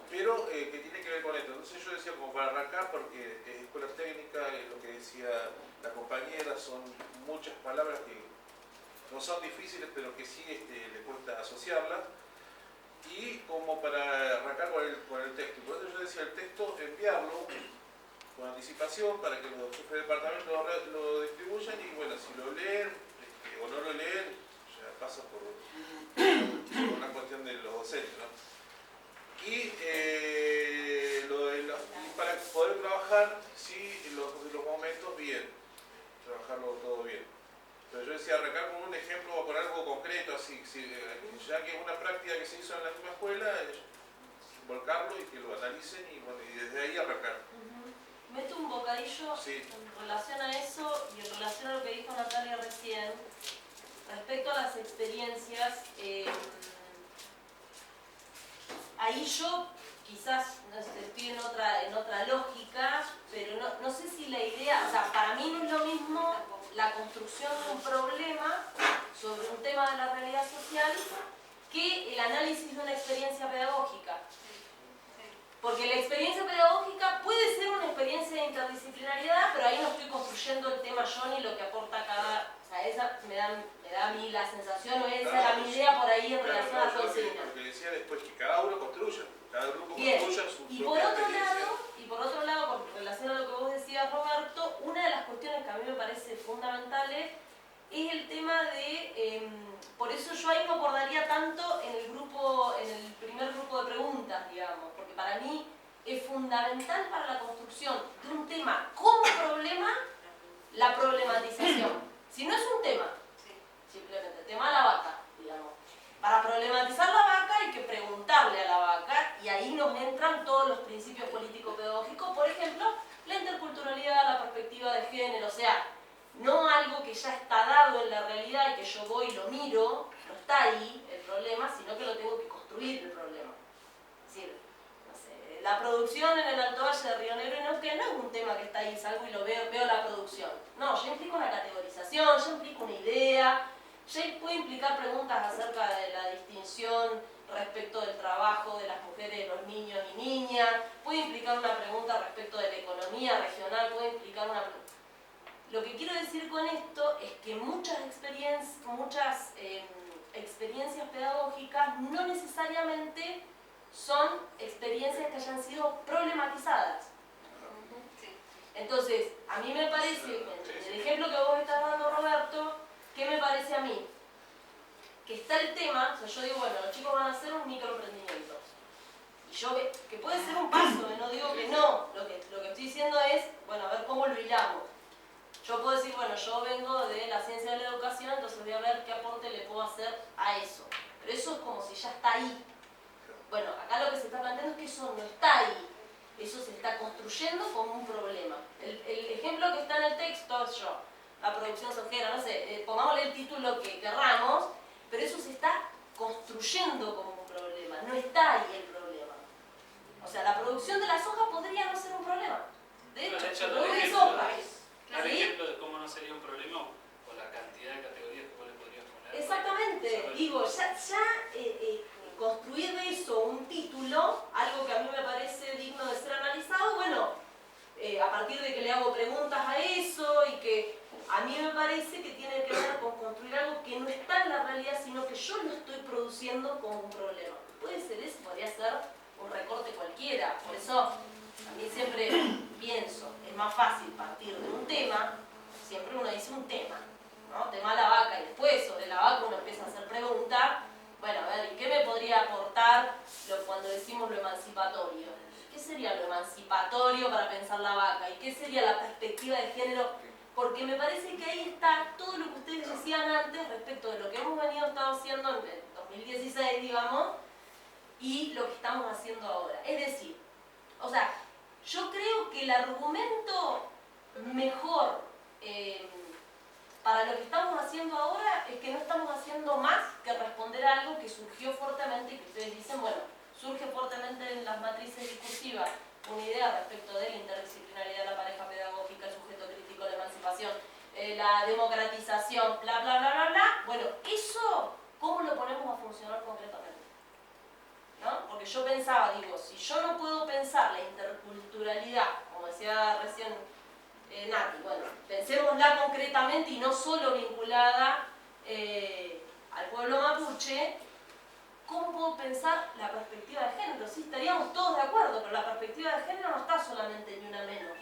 Pero que tiene que ver con esto. Entonces yo decía, como para arrancar, porque escuela técnica, es lo que decía la compañera, son muchas palabras que no son difíciles, pero que sí le cuesta asociarlas. Y como para arrancar con el texto. Por eso yo decía, el texto, enviarlo con anticipación para que los jefes de departamento lo distribuyan y bueno, si lo leen o no lo leen, ya pasa por una cuestión de los docentes, ¿no? Y para poder trabajar, sí, los momentos bien, trabajarlo todo bien. Pero yo decía, arrancar con un ejemplo o con algo concreto, así, ya que es una práctica que se hizo en la misma escuela, volcarlo y que lo analicen y, bueno, y desde ahí arrancar. Meto un bocadillo en relación a eso y en relación a lo que dijo Natalia recién, respecto a las experiencias. Ahí yo quizás no sé, estoy en otra lógica, pero no sé si la idea, o sea, para mí no es lo mismo la construcción de un problema sobre un tema de la realidad social que el análisis de una experiencia pedagógica. Porque la experiencia pedagógica puede ser una experiencia de interdisciplinariedad, pero ahí no estoy construyendo el tema yo ni lo que aporta cada... O sea, esa me da a mí la sensación, o esa era mi idea por ahí en relación a la consigna. Lo que decía después, que cada uno construya, cada grupo Bien. construya su Y propia por otro lado, con relación a lo que vos decías, Roberto, una de las cuestiones que a mí me parece fundamentales es el tema de... por eso yo ahí no acordaría tanto en el primer grupo de preguntas, digamos, porque para mí es fundamental para la construcción de un tema como problema, la problematización. Si no es un tema, simplemente el tema de la vaca, digamos. Para problematizar la vaca hay que preguntarle a la vaca y ahí nos entran todos los principios político-pedagógicos, por ejemplo, la interculturalidad, la perspectiva de género, o sea, no algo que ya está dado en la realidad y que yo voy y lo miro, no está ahí el problema, sino que lo tengo que construir el problema. Es decir, no sé, la producción en el Alto Valle de Río Negro y Neuquén no es un tema que está ahí, salgo y lo veo la producción. No, ya implica una categorización, ya implica una idea, ya puede implicar preguntas acerca de la distinción respecto del trabajo de las mujeres, los niños y niñas, puede implicar una pregunta respecto de la economía regional, puede implicar una pregunta. Lo que quiero decir con esto es que muchas experiencias pedagógicas no necesariamente son experiencias que hayan sido problematizadas. Entonces, a mí me parece, en el ejemplo que vos estás dando, Roberto, ¿qué me parece a mí? Que está el tema, o sea, yo digo, bueno, los chicos van a hacer un microemprendimiento. Y yo veo que puede ser un paso, no digo que no. Lo que estoy diciendo es, bueno, a ver cómo lo hilamos. Yo puedo decir, bueno, yo vengo de la ciencia de la educación, entonces voy a ver qué aporte le puedo hacer a eso. Pero eso es como si ya está ahí. Bueno, acá lo que se está planteando es que eso no está ahí. Eso se está construyendo como un problema. El ejemplo que está en el texto es la producción sojera, no sé, pongámosle el título que querramos, pero eso se está construyendo como un problema. No está ahí el problema. O sea, la producción de la soja podría no ser un problema. De hecho, se produce soja. Un ejemplo de cómo no sería un problema o la cantidad de categorías que vos le podrías poner. Exactamente, digo, ya construir de eso un título, algo que a mí me parece digno de ser analizado, bueno, a partir de que le hago preguntas a eso y que a mí me parece que tiene que ver con construir algo que no está en la realidad, sino que yo lo estoy produciendo como un problema. Puede ser eso, podría ser un recorte cualquiera, por eso a mí siempre pienso, es más fácil partir de un tema, siempre uno dice un tema, ¿no? Tema de la vaca, y después sobre la vaca uno empieza a hacer preguntas, bueno, a ver, ¿y qué me podría aportar cuando decimos lo emancipatorio? ¿Qué sería lo emancipatorio para pensar la vaca? ¿Y qué sería la perspectiva de género? Porque me parece que ahí está todo lo que ustedes decían antes respecto de lo que hemos estado haciendo digamos, y lo que estamos haciendo ahora. Es decir, o sea, yo creo que el argumento mejor para lo que estamos haciendo ahora es que no estamos haciendo más que responder a algo que surgió fuertemente y que ustedes dicen, bueno, surge fuertemente en las matrices discursivas una idea respecto de la interdisciplinaridad de la pareja pedagógica, el sujeto crítico, la emancipación, la democratización, bla, bla, bla, bla, bla. Bueno, eso, ¿cómo lo ponemos a funcionar concretamente? ¿No? Porque yo pensaba, digo, si yo no puedo pensar la interculturalidad, como decía recién Nati, bueno, pensémosla concretamente y no solo vinculada al pueblo mapuche, ¿cómo puedo pensar la perspectiva de género? Sí, estaríamos todos de acuerdo, pero la perspectiva de género no está solamente ni una menos,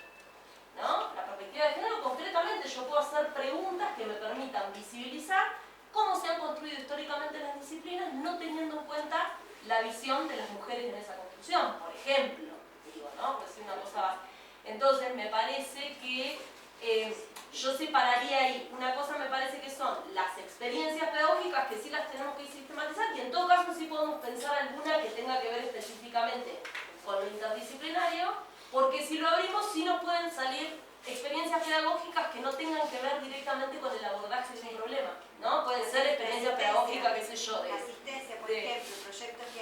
¿no? La perspectiva de género, concretamente, yo puedo hacer preguntas que me permitan visibilizar cómo se han construido históricamente las disciplinas, no teniendo en cuenta la visión de las mujeres en esa construcción, por ejemplo, digo, ¿no? Pues es una cosa básica. Entonces, me parece que yo separaría ahí, una cosa me parece que son las experiencias pedagógicas, que sí las tenemos que sistematizar, y en todo caso sí podemos pensar alguna que tenga que ver específicamente con lo interdisciplinario, porque si lo abrimos sí nos pueden salir experiencias pedagógicas que no tengan que ver directamente con el abordaje de un problema, ¿no? Pueden ser experiencias pedagógicas, qué sé yo, de asistencia, por ejemplo, proyectos que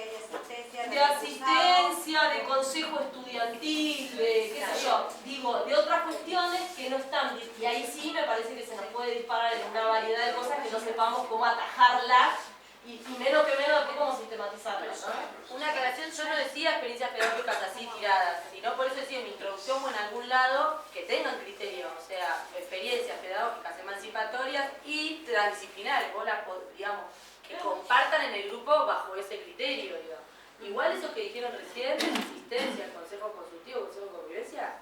hay de asistencia, de consejo estudiantil, de qué sé yo, digo, de otras cuestiones que no están, y ahí sí me parece que se nos puede disparar en una variedad de cosas que no sepamos cómo atajarlas, y menos que menos de cómo sistematizarlas, ¿no? Una aclaración, yo no decía experiencias pedagógicas así tiradas, sino por eso decía en mi introducción o en algún lado que tengan criterio, o sea, experiencias pedagógicas emancipatorias y transdisciplinares, vos las, digamos, que compartan en el grupo bajo ese criterio, digamos. Igual eso que dijeron recién, asistencia, el consejo consultivo, consejo de convivencia,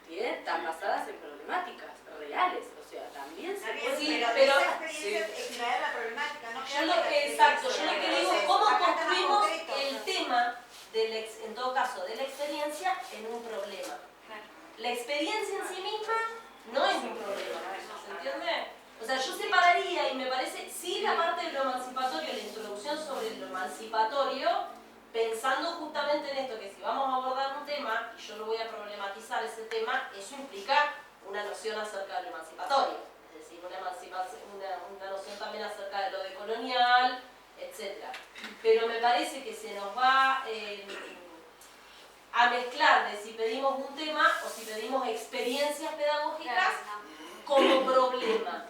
bien, están basadas en problemáticas reales, o sea, también se puede... Sí, pero esa experiencia es extraer la problemática, ¿no? Yo lo que, exacto, yo lo que digo, ¿cómo construimos el tema, en todo caso, de la experiencia en un problema? La experiencia en sí misma no es un problema, ¿se entiende? O sea, yo separaría, y me parece, sí la parte de lo emancipatorio, la introducción sobre lo emancipatorio, pensando justamente en esto, que si vamos a abordar un tema, y yo lo voy a problematizar ese tema, eso implica una noción acerca de lo emancipatorio, es decir, una noción también acerca de lo decolonial, etc. Pero me parece que se nos va a mezclar de si pedimos un tema o si pedimos experiencias pedagógicas como problema.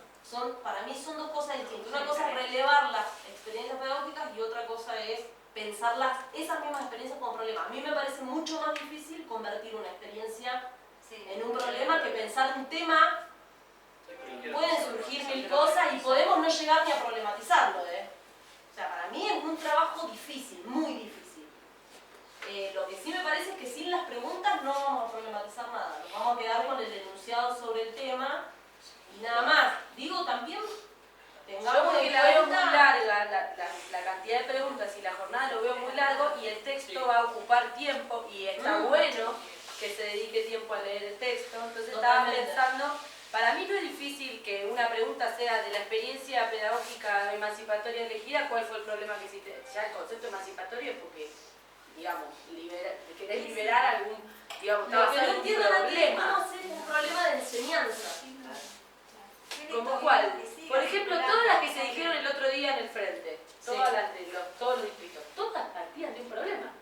Para mí son dos cosas distintas. Una cosa es relevar las experiencias pedagógicas y otra cosa es pensarlas, esas mismas experiencias como problema. A mí me parece mucho más difícil convertir una experiencia en un problema que pensar un tema. Pueden surgir mil cosas y podemos no llegar ni a problematizarlo, O sea, para mí es un trabajo difícil, muy difícil. Lo que sí me parece es que sin las preguntas no vamos a problematizar nada. Nos vamos a quedar con el enunciado sobre el tema y nada más. Digo también, tengamos Yo en la veo muy cuenta... larga, la cantidad de preguntas y la jornada lo veo muy largo y el texto va a ocupar tiempo y está bueno que se dedique tiempo a leer el texto. Entonces estaba pensando, para mí no es difícil que una pregunta sea de la experiencia pedagógica emancipatoria elegida, ¿cuál fue el problema que hiciste? Ya el concepto emancipatorio es porque, digamos, querés liberar algún, digamos, Lo que no algún entiendo es cómo problema. hacer un problema de enseñanza. ¿Como cuál? Por ejemplo, todas las que se dijeron el otro día en el frente, todas las de todos los distritos, todas partían de un problema.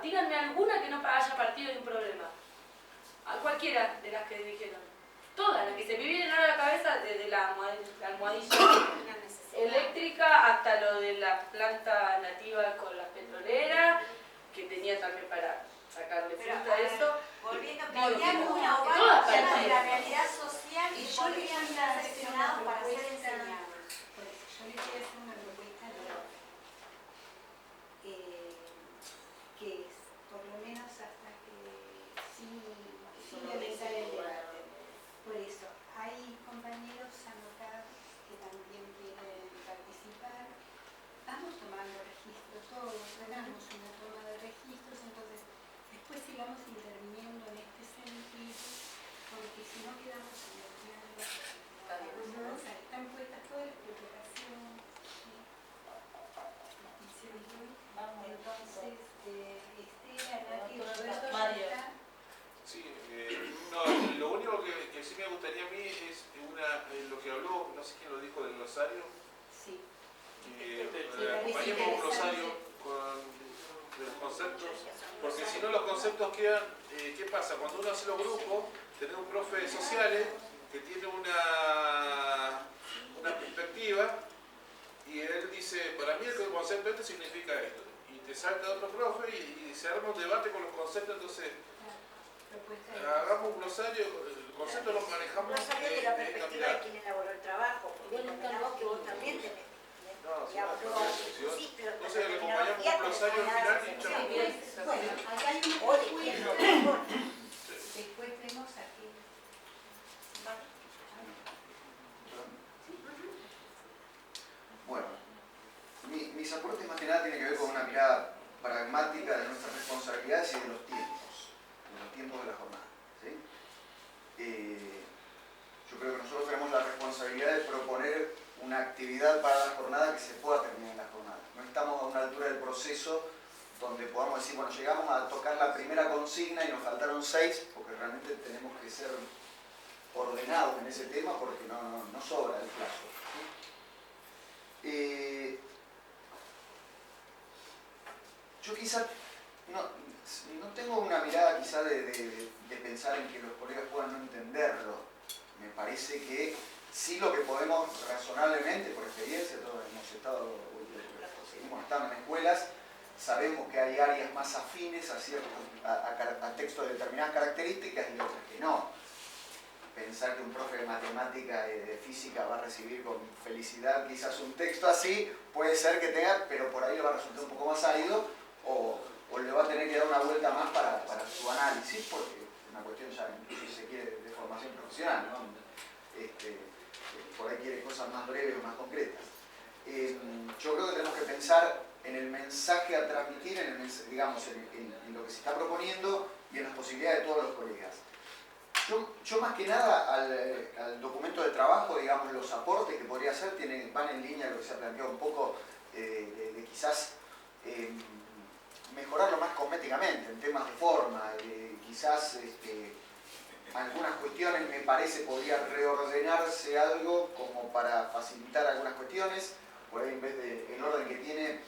Díganme alguna que no haya partido de un problema. A cualquiera de las que dijeron. Todas las que se me vienen ahora a la cabeza, desde la almohadilla eléctrica hasta lo de la planta nativa con las petroleras, que tenía también para sacarle fruta a eso. Volviendo, Digo, podrían una o todas varios temas de partían. la realidad social y podrían estar seleccionados para ser enseñados. Por eso, yo le quiero hacer una propuesta que es, por lo menos hasta que sin realizar el debate. Por eso, hay compañeros anotados que también quieren participar. Vamos tomando registro todos, hagamos una toma de registros, entonces después sigamos interviniendo en este sentido, porque si no quedamos en el final de la presentación. Están puestas todas las preparaciones, ¿sí? Sí. Y acompañemos un glosario de los conceptos, porque si no los conceptos quedan, ¿qué pasa? Cuando uno hace los grupos, tenés un profe de sociales que tiene una perspectiva y él dice, para mí el concepto este significa esto, y te salta otro profe y se arma un debate con los conceptos. Entonces hagamos un glosario, el concepto lo manejamos No sabía de la perspectiva de mirada. quien elaboró el trabajo, porque convengamos que vos también tenés. Digamos, sí, pero Entonces le acompañamos un glosario al final y chao. Bueno, acá hay una Oye, propuesta. Después vemos aquí. Bueno, mis aportes más que nada tienen que ver con una mirada pragmática de nuestras responsabilidades y de los tiempos de la jornada. ¿Sí? Yo creo que nosotros tenemos la responsabilidad de proponer una actividad para la jornada que se pueda terminar en la jornada. No estamos a una altura del proceso donde podamos decir, bueno, llegamos a tocar la primera consigna y nos faltaron 6, porque realmente tenemos que ser ordenados en ese tema porque no sobra el plazo. ¿Sí? Yo quizá no tengo una mirada quizá de pensar en que los colegas puedan no entenderlo. Me parece que sí lo que podemos razonablemente, por experiencia, todos hemos estado, seguimos estando en escuelas, sabemos que hay áreas más afines a textos de determinadas características y otras que no. Pensar que un profe de matemática y de física va a recibir con felicidad quizás un texto así, puede ser que tenga, pero por ahí le va a resultar un poco más árido o le va a tener que dar una vuelta más para su análisis, porque es una cuestión ya incluso si se quiere de formación profesional, ¿no? Por ahí quiere cosas más breves o más concretas. Yo creo que tenemos que pensar en el mensaje a transmitir, en lo que se está proponiendo y en las posibilidades de todos los colegas. Yo más que nada al documento de trabajo, digamos, los aportes que podría hacer van en línea de lo que se ha planteado un poco de quizás mejorarlo más cosméticamente en temas de forma, quizás algunas cuestiones me parece podría reordenarse algo como para facilitar algunas cuestiones, por ahí en vez del orden que tiene,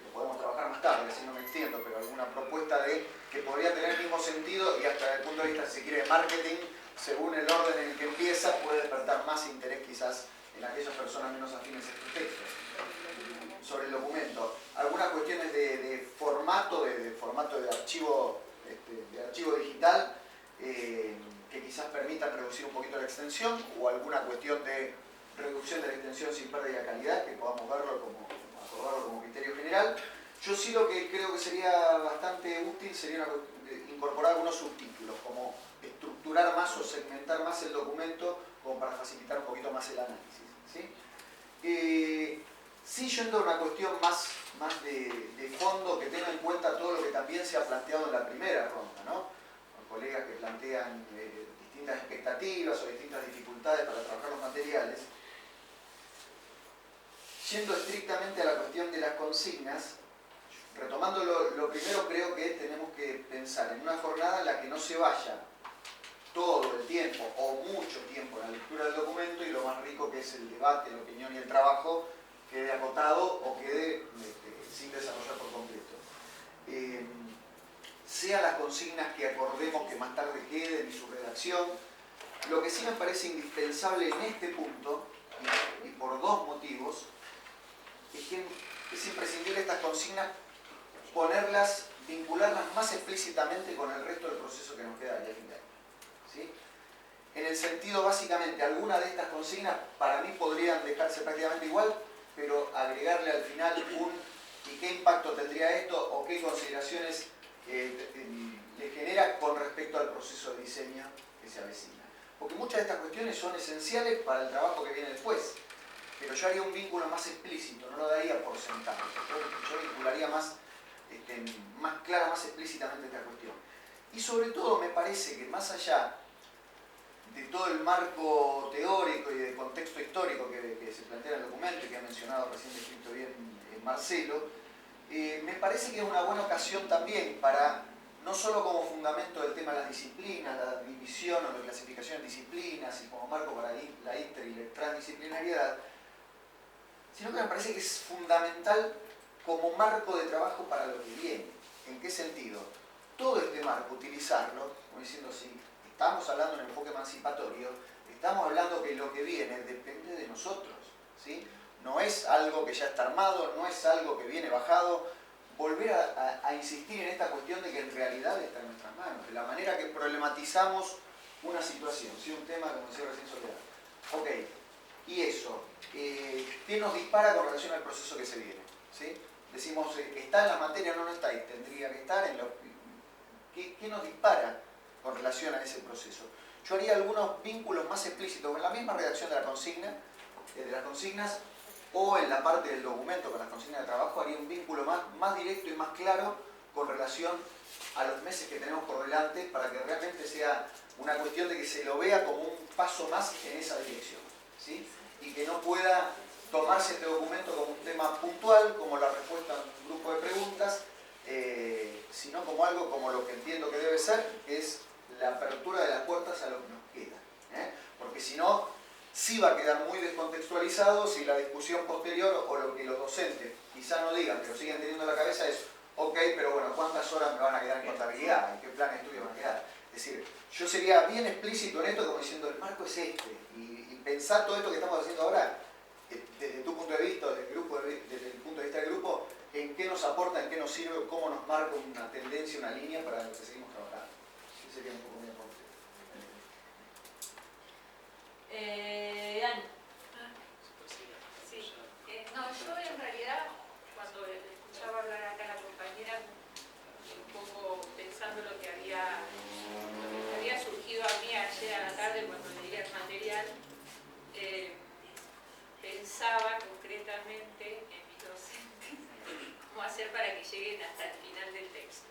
lo podemos trabajar más tarde, así no me extiendo, pero alguna propuesta que podría tener el mismo sentido y hasta desde el punto de vista, si quiere, de marketing, según el orden en el que empieza, puede despertar más interés quizás en aquellas personas menos afines a estos textos. Sobre el documento, algunas cuestiones de formato, de archivo digital, que quizás permitan reducir un poquito la extensión o alguna cuestión de reducción de la extensión sin pérdida de calidad, que podamos verlo acordarlo como criterio general. Yo sí lo que creo que sería bastante útil sería incorporar algunos subtítulos, como estructurar más o segmentar más el documento como para facilitar un poquito más el análisis. ¿Sí? Sí, yendo a una cuestión más de fondo, que tenga en cuenta todo lo que también se ha planteado en la primera ronda, ¿no? Colegas que plantean distintas expectativas o distintas dificultades para trabajar los materiales. Yendo estrictamente a la cuestión de las consignas, retomando lo primero, creo que tenemos que pensar en una jornada en la que no se vaya todo el tiempo o mucho tiempo en la lectura del documento y lo más rico que es el debate, la opinión y el trabajo quede acotado o quede sin desarrollar por completo. Sean las consignas que acordemos que más tarde queden y su redacción. Lo que sí me parece indispensable en este punto, y por dos motivos, es que es imprescindible estas consignas vincularlas más explícitamente con el resto del proceso que nos queda de fin de año. ¿Sí? En el sentido, básicamente, algunas de estas consignas para mí podrían dejarse prácticamente igual, pero agregarle al final ¿y qué impacto tendría esto o qué consideraciones le genera con respecto al proceso de diseño que se avecina? Porque muchas de estas cuestiones son esenciales para el trabajo que viene después, pero yo haría un vínculo más explícito, no lo daría por sentado. Yo vincularía más clara, más explícitamente esta cuestión. Y sobre todo me parece que más allá de todo el marco teórico y de contexto histórico que se plantea en el documento y que ha mencionado recién descrito bien Marcelo, me parece que es una buena ocasión también para, no solo como fundamento del tema de las disciplinas, la división o la clasificación en disciplinas y como marco para la inter y la transdisciplinariedad, sino que me parece que es fundamental como marco de trabajo para lo que viene. ¿En qué sentido? Todo este marco, utilizarlo, como diciendo, si estamos hablando en enfoque emancipatorio, estamos hablando que lo que viene depende de nosotros, ¿sí? No es algo que ya está armado, no es algo que viene bajado. Volver a insistir en esta cuestión de que en realidad está en nuestras manos, de la manera que problematizamos una situación, ¿sí? Un tema, como decía recién Soledad. Ok, y eso, ¿qué nos dispara con relación al proceso que se viene? ¿Sí? Decimos, ¿está en la materia o no está? Y tendría que estar en lo... ¿Qué nos dispara con relación a ese proceso? Yo haría algunos vínculos más explícitos en la misma redacción de la consigna, de las consignas, o en la parte del documento con las consignas de trabajo, haría un vínculo más directo y más claro con relación a los meses que tenemos por delante, para que realmente sea una cuestión de que se lo vea como un paso más en esa dirección, ¿sí? Y que no pueda tomarse este documento como un tema puntual, como la respuesta a un grupo de preguntas, sino como algo como lo que entiendo que debe ser, que es la apertura de las puertas a lo que nos queda, porque si no, sí va a quedar muy descontextualizado si la discusión posterior o lo que los docentes quizá no digan, pero siguen teniendo en la cabeza es, ok, pero bueno, ¿cuántas horas me van a quedar en contabilidad? ¿En qué plan de estudio van a quedar? Es decir, yo sería bien explícito en esto como diciendo, el marco es este, y pensar todo esto que estamos haciendo ahora, desde tu punto de vista, desde el punto de vista del grupo, en qué nos aporta, en qué nos sirve, cómo nos marca una tendencia, una línea para lo que seguimos trabajando. Ese sería un poco mi aporte. Ani. Sí. No, yo en realidad, cuando escuchaba hablar acá a la compañera, un poco pensando lo que había surgido a mí ayer a la tarde cuando leía el material, pensaba concretamente en mis docentes cómo hacer para que lleguen hasta el final del texto,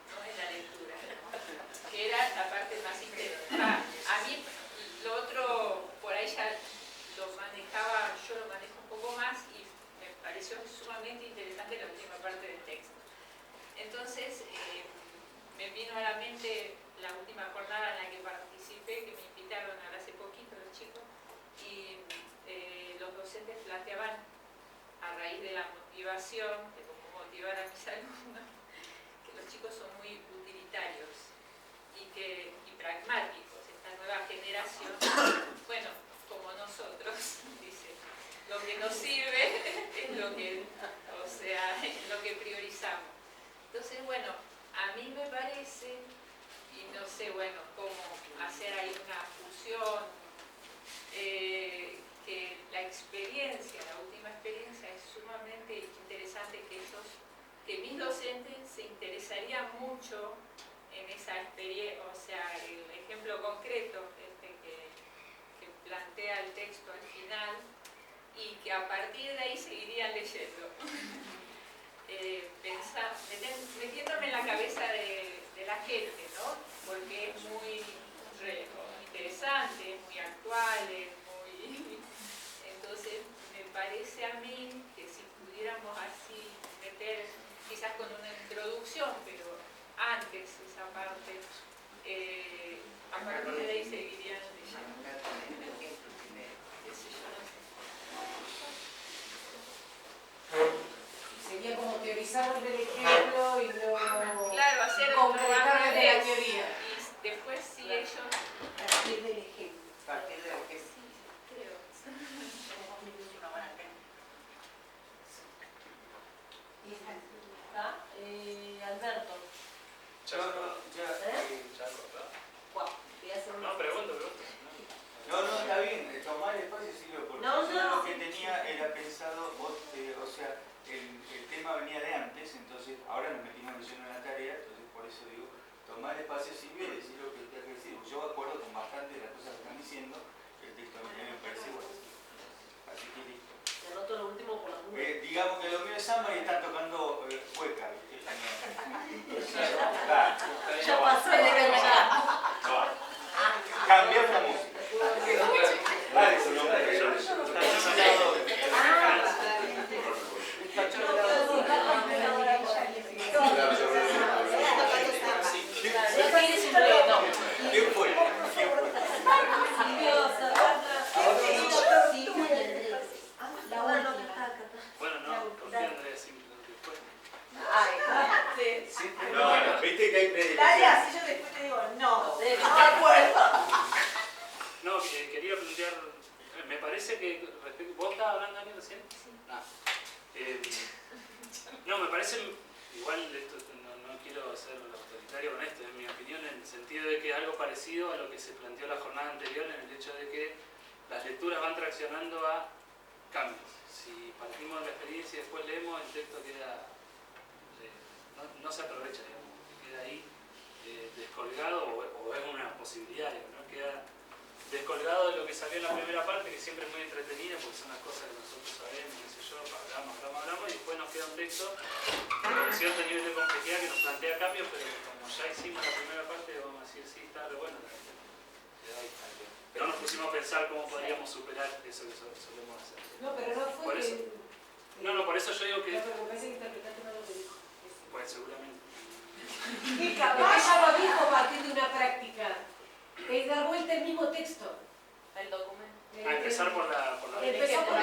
¿no? En la lectura, que era la parte más interesante. A mí lo otro, por ahí ya lo manejaba, yo lo manejo un poco más y me pareció sumamente interesante la última parte del texto. Entonces, me vino a la mente la última jornada en la que participé, que me invitaron ahora hace poquito los chicos, y los docentes planteaban, a raíz de la motivación, de cómo motivar a mis alumnos, que los chicos son muy utilitarios y pragmáticos. Esta nueva generación, bueno, como nosotros, dice, lo que nos sirve es lo que, o sea, es lo que priorizamos. Entonces, bueno, a mí me parece, y no sé, bueno, cómo hacer ahí una fusión, que la experiencia, la última experiencia es sumamente interesante, que mis docentes se interesarían mucho en esa experiencia, o sea, el ejemplo concreto que plantea el texto al final, y que a partir de ahí seguirían leyendo. Metiéndome en la cabeza de la gente, ¿no? Porque es muy interesante, es muy actual, entonces me parece a mí que si pudiéramos así meter, quizás con una introducción, pero antes esa parte, a partir de ahí seguirían leyendo. Sería como teorizar desde el ejemplo y luego claro, hacer completar desde la teoría. Y después si ellos... A partir del ejemplo. A partir de lo que sí. Creo. Una buena técnica. Alberto. No, pregunto. No, está bien, tomar espacio sirve porque yo lo que tenía era pensado, o sea, el tema venía de antes, entonces ahora nos metimos leyendo en la tarea, entonces por eso digo, tomar espacio sirve y decir lo que usted ha que decir. Yo acuerdo con bastante de las cosas que están diciendo, el texto a mí me parece bueno. Así que listo. Te anoto lo último por las nubes. Digamos que lo mío es samba y están tocando cueca, ¿viste? Ya pasé de verdad. Cambiar la música. Vale, su nombre. ¿Quién fue? La última. No, viste que hay Dale, predilección. así yo después te digo, no, Sí, no me acuerdo. No, que quería plantear, me parece que ¿vos estabas hablando, Daniel, recién? Ah. No, me parece, igual esto, no quiero ser autoritario con esto, en mi opinión, en el sentido de que es algo parecido a lo que se planteó la jornada anterior, en el hecho de que las lecturas van traccionando a cambios. Si partimos de la experiencia y después leemos, el texto queda, no se aprovecha, digamos, queda ahí descolgado, o es una posibilidad, ¿no? Queda descolgado de lo que salió en la primera parte, que siempre es muy entretenida, porque son las cosas que nosotros sabemos, qué sé yo, hablamos, y después nos queda un texto con cierto nivel de complejidad que nos plantea cambios, pero como ya hicimos la primera parte, vamos a decir, sí, está re bueno. Pero no nos pusimos a pensar cómo podríamos superar eso que solemos hacer. No, pero no fue Por eso. No, por eso yo digo que... No, pero me parece que interpretaste mal lo que dijo. Pues seguramente. Lo que ella lo dijo a partir de una práctica. Es dar vuelta el mismo texto. El documento. A empezar por la... Empezar por Ah,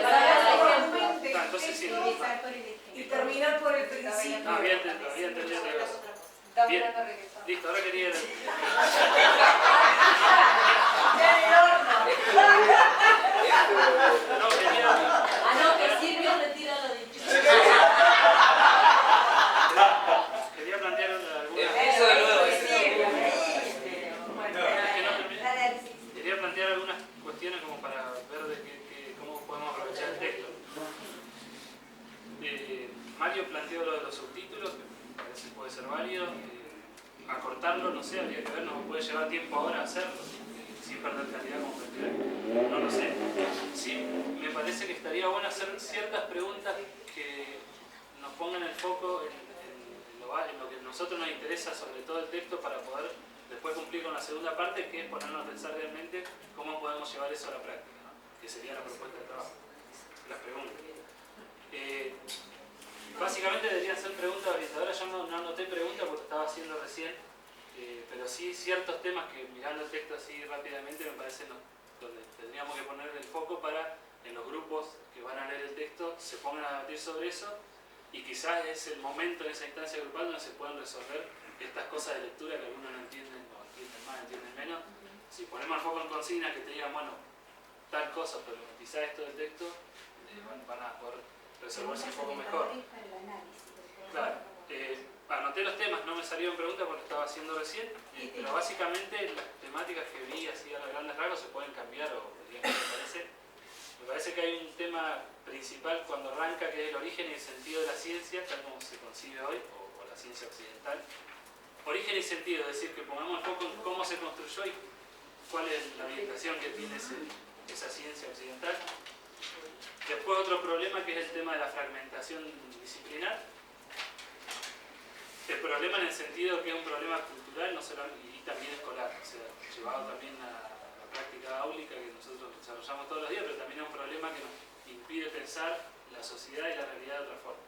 el entonces sí. y terminar por el principio. No, había entendido. Bien. Listo, ahora quería... No, quería... Ah, no, que Silvio retira lo dicho. Quería plantear algunas... Eso de nuevo. Quería plantear algunas cuestiones como para ver cómo podemos aprovechar el texto. Mario planteó lo de los subtítulos, que me parece que puede ser válido. Acortarlo, no sé, habría que ver, nos puede llevar tiempo ahora hacerlo, sin perder calidad como plantear. No lo sé. Sí, me parece que estaría bueno hacer ciertas preguntas que nos pongan el foco en lo que a nosotros nos interesa, sobre todo el texto, para poder después cumplir con la segunda parte, que es ponernos a pensar realmente cómo podemos llevar eso a la práctica, ¿no? Que sería la propuesta de trabajo, las preguntas. Básicamente deberían ser preguntas orientadoras. Yo no anoté preguntas porque estaba haciendo recién, pero sí ciertos temas que mirando el texto así rápidamente me parecen donde tendríamos que poner el foco para en los grupos que van a leer el texto se pongan a debatir sobre eso, y quizás es el momento en esa instancia grupal donde se puedan resolver estas cosas de lectura que algunos no entienden, o entienden más, entienden menos. Si ponemos el foco en consignas que te digan, bueno, tal cosa, pero quizás esto del texto, van a poder resolverse un poco mejor. Claro. Anoté los temas, no me salieron preguntas porque estaba haciendo recién, pero básicamente las temáticas que vi así a los grandes rasgos se pueden cambiar, o digamos, me parece que hay un tema principal cuando arranca, que es el origen y el sentido de la ciencia, tal como se concibe hoy, o la ciencia occidental. Origen y sentido, es decir, que pongamos el foco en cómo se construyó y cuál es la orientación que tiene esa ciencia occidental. Después otro problema que es el tema de la fragmentación disciplinar. El problema en el sentido que es un problema cultural no solo, y también escolar, o sea, llevado también a la práctica áulica que nosotros desarrollamos todos los días, pero también es un problema que nos impide pensar la sociedad y la realidad de otra forma.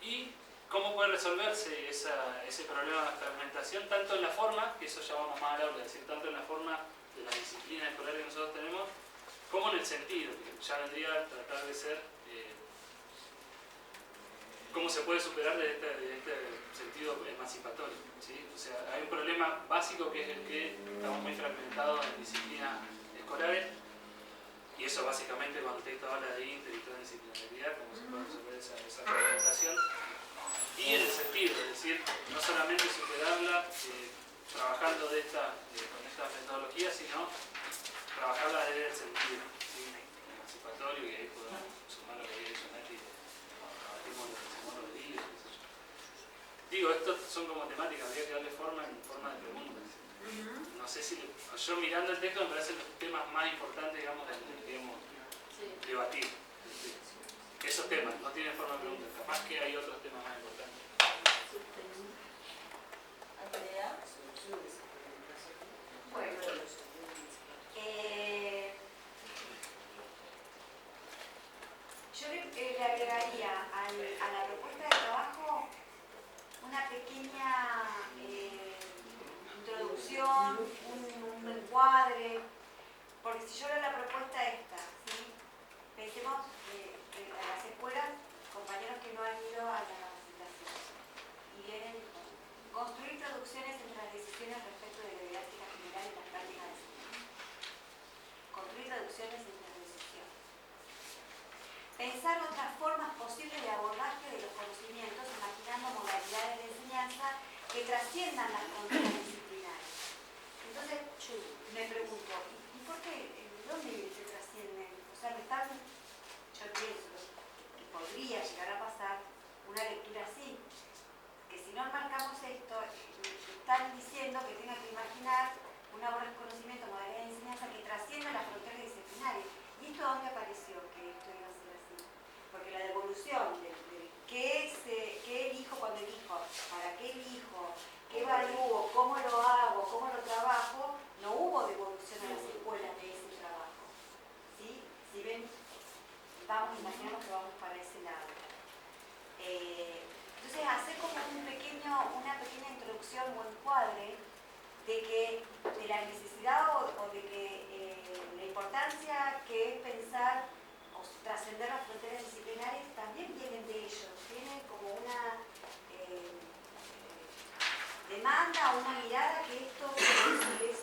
Y cómo puede resolverse ese problema de fragmentación, tanto en la forma, que eso ya vamos más al aula, es decir, tanto en la forma de las disciplinas escolares que nosotros tenemos, como en el sentido, que ya vendría a tratar de ser cómo se puede superar de este sentido emancipatorio, ¿sí? O sea, hay un problema básico que es el que estamos muy fragmentados en disciplinas escolares, y eso básicamente cuando el texto habla de inter y transdisciplinaridad, cómo se puede resolver esa fragmentación. Y en el sentido, es decir, no solamente superarla trabajando con estas metodologías, sino trabajarla desde el sentido, ¿sí? Emancipatorio, y ahí podemos sumar lo que había dicho Nati, los libros, qué sé yo. Digo, estos son como temáticas, habría que darle forma en forma de preguntas. No sé si yo mirando el texto me parecen los temas más importantes, digamos, de los que queremos debatir. Esos temas no tienen forma de preguntas, capaz que hay otros temas más importantes. Bueno, yo le agregaría a la propuesta de trabajo una pequeña introducción, un encuadre, porque si yo leo la propuesta esta, ¿sí? Pensemos en las escuelas, compañeros que no han ido a la capacitación y vienen con trasciendan las fronteras disciplinarias. Entonces, me pregunto, ¿y por qué? ¿Dónde se trascienden? O sea, yo pienso que podría llegar a pasar una lectura así, que si no enmarcamos esto, están diciendo que tenga que imaginar un buen conocimiento, modalidad de enseñanza que trascienda las fronteras disciplinarias. ¿Y esto dónde apareció que esto iba a ser así? Porque la devolución de qué elijo cuando elijo, para qué elijo, qué evalúo, cómo lo hago, cómo lo trabajo, no hubo devolución a las escuelas de ese trabajo. ¿Sí? Si ven, imaginamos que vamos para ese lado. Entonces, hacer como una pequeña introducción o encuadre de la necesidad o de que la importancia que es pensar o trascender las fronteras disciplinarias también vienen de ellos, vienen como una demanda, una mirada que esto es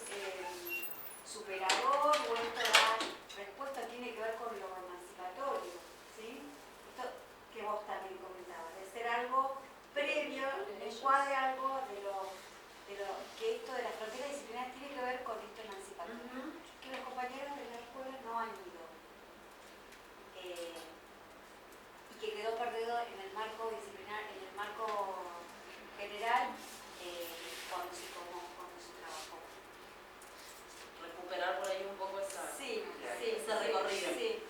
superador o esto da respuesta, tiene que ver con lo emancipatorio, ¿sí? Esto que vos también comentabas, de ser algo previo, encuadre algo de lo que esto de las fronteras disciplinarias tiene que ver con esto emancipatorio, que los compañeros de la escuela no han ido. Y que quedó perdido en el marco disciplinar, en el marco general cuando se trabajó. Recuperar por ahí un poco ese recorrido. Sí.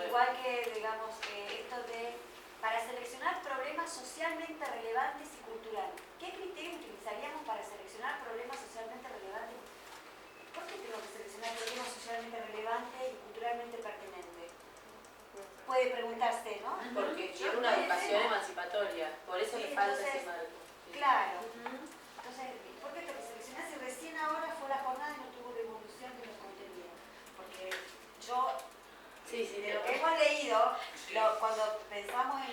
Igual que, digamos, esto de, para seleccionar problemas socialmente relevantes y culturales. ¿Qué criterio utilizaríamos para seleccionar problemas socialmente relevantes? ¿Por qué tengo que seleccionar problemas socialmente relevantes y culturalmente pertinentes? Puede preguntarse, ¿no? Porque tiene una vocación emancipatoria, por eso le falta ese marco. Claro. Entonces, ¿por qué tengo que seleccionar si recién ahora fue la jornada y no tuvo devolución de los contenidos? Porque yo, de lo que hemos leído, cuando pensamos en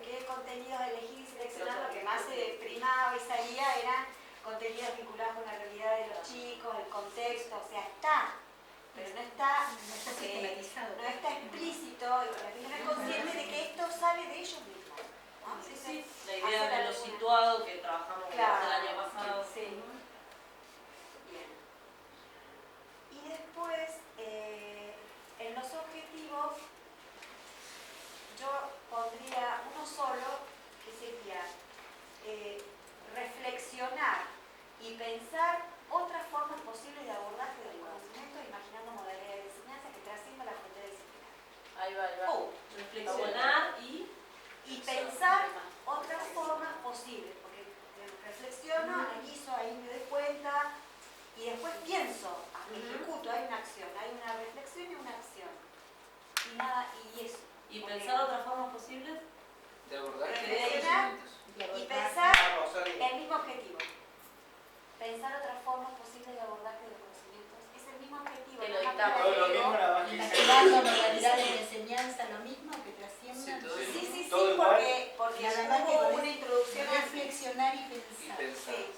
qué contenidos elegir y seleccionar, lo que más se primaba y salía eran contenidos vinculados con la realidad de los chicos, el contexto, o sea, está, pero no está explícito, y no es consciente de que esto sale de ellos mismos, ¿no? Sí, la idea de lo situado que trabajamos el año pasado. Sí. Bien. Y después, en los objetivos, yo pondría uno solo, que sería reflexionar y pensar otras formas posibles de abordaje del conocimiento, imaginando modalidades de enseñanza que trasciendan la frontera disciplinaria. Ahí va. Reflexionar y pensar otras formas posibles, porque reflexiono, analizo, ahí me doy cuenta y después pienso, ejecuto, hay una acción, hay una reflexión y una acción. Y eso. ¿Y pensar otras formas posibles? De abordaje. Reflexionar y pensar el mismo objetivo. Pensar otras formas posibles de abordaje de los conocimientos. Es el mismo objetivo. Que lo dictamos. Todo lo mismo, nada más que Integrando modalidades de enseñanza, lo mismo que trasciendan. Sí, todo porque nada más que hubo con una introducción a reflexionar y pensar. Sí.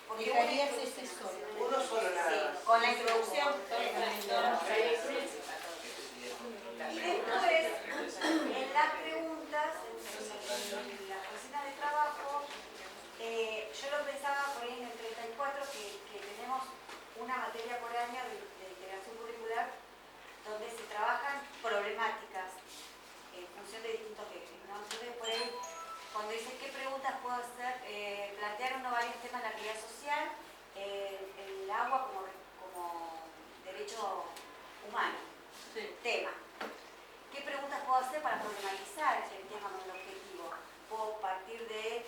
Porque Dejarías ese solo. Uno solo nada más. Con la introducción. Y después, en las preguntas, en la oficina de trabajo, yo lo pensaba por ahí en el 34, que tenemos una materia por año de integración curricular donde se trabajan problemáticas en función de distintos ejes, ¿no? Entonces, por ahí, cuando dice qué preguntas puedo hacer, plantearon varios temas en la actividad social, el agua como derecho humano, tema. ¿Qué preguntas puedo hacer para problematizar el tema con el objetivo? Puedo partir de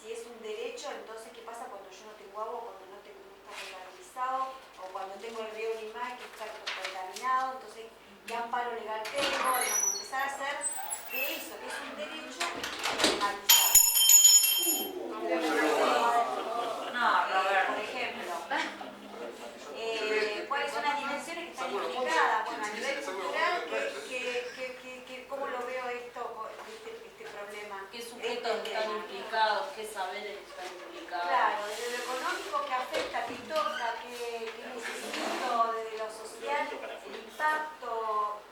si es un derecho, entonces ¿qué pasa cuando yo no tengo agua, cuando no está regularizado, o cuando tengo el río Limay que está contaminado? Entonces, ¿qué amparo legal tengo? Digamos, empezar a hacer de eso, que es un derecho, problematizado. Por ejemplo, ¿cuáles son las dimensiones que están implicadas? Bueno, a nivel cultural, ¿cómo lo veo este problema? ¿Qué sujetos están implicados? ¿Qué saberes están implicados? Claro, desde lo económico que afecta, que toca, que necesito, desde lo social, el impacto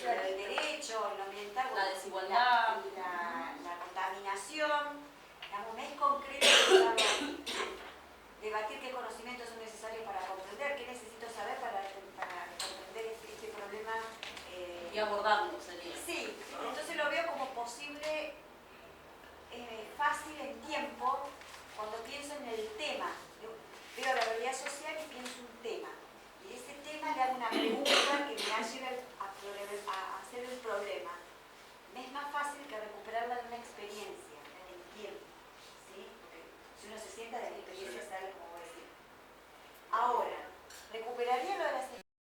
del derecho, lo ambiental, la desigualdad, la contaminación, digamos, me es concreto pensarlo, debatir qué conocimientos son necesarios para comprender, qué necesito saber para comprender este problema. Y abordarlo sería. Sí, entonces lo veo como posible, fácil en tiempo, cuando pienso en el tema. Yo veo la realidad social y pienso un tema. Y ese tema le hago una pregunta que me lleve a hacer el problema.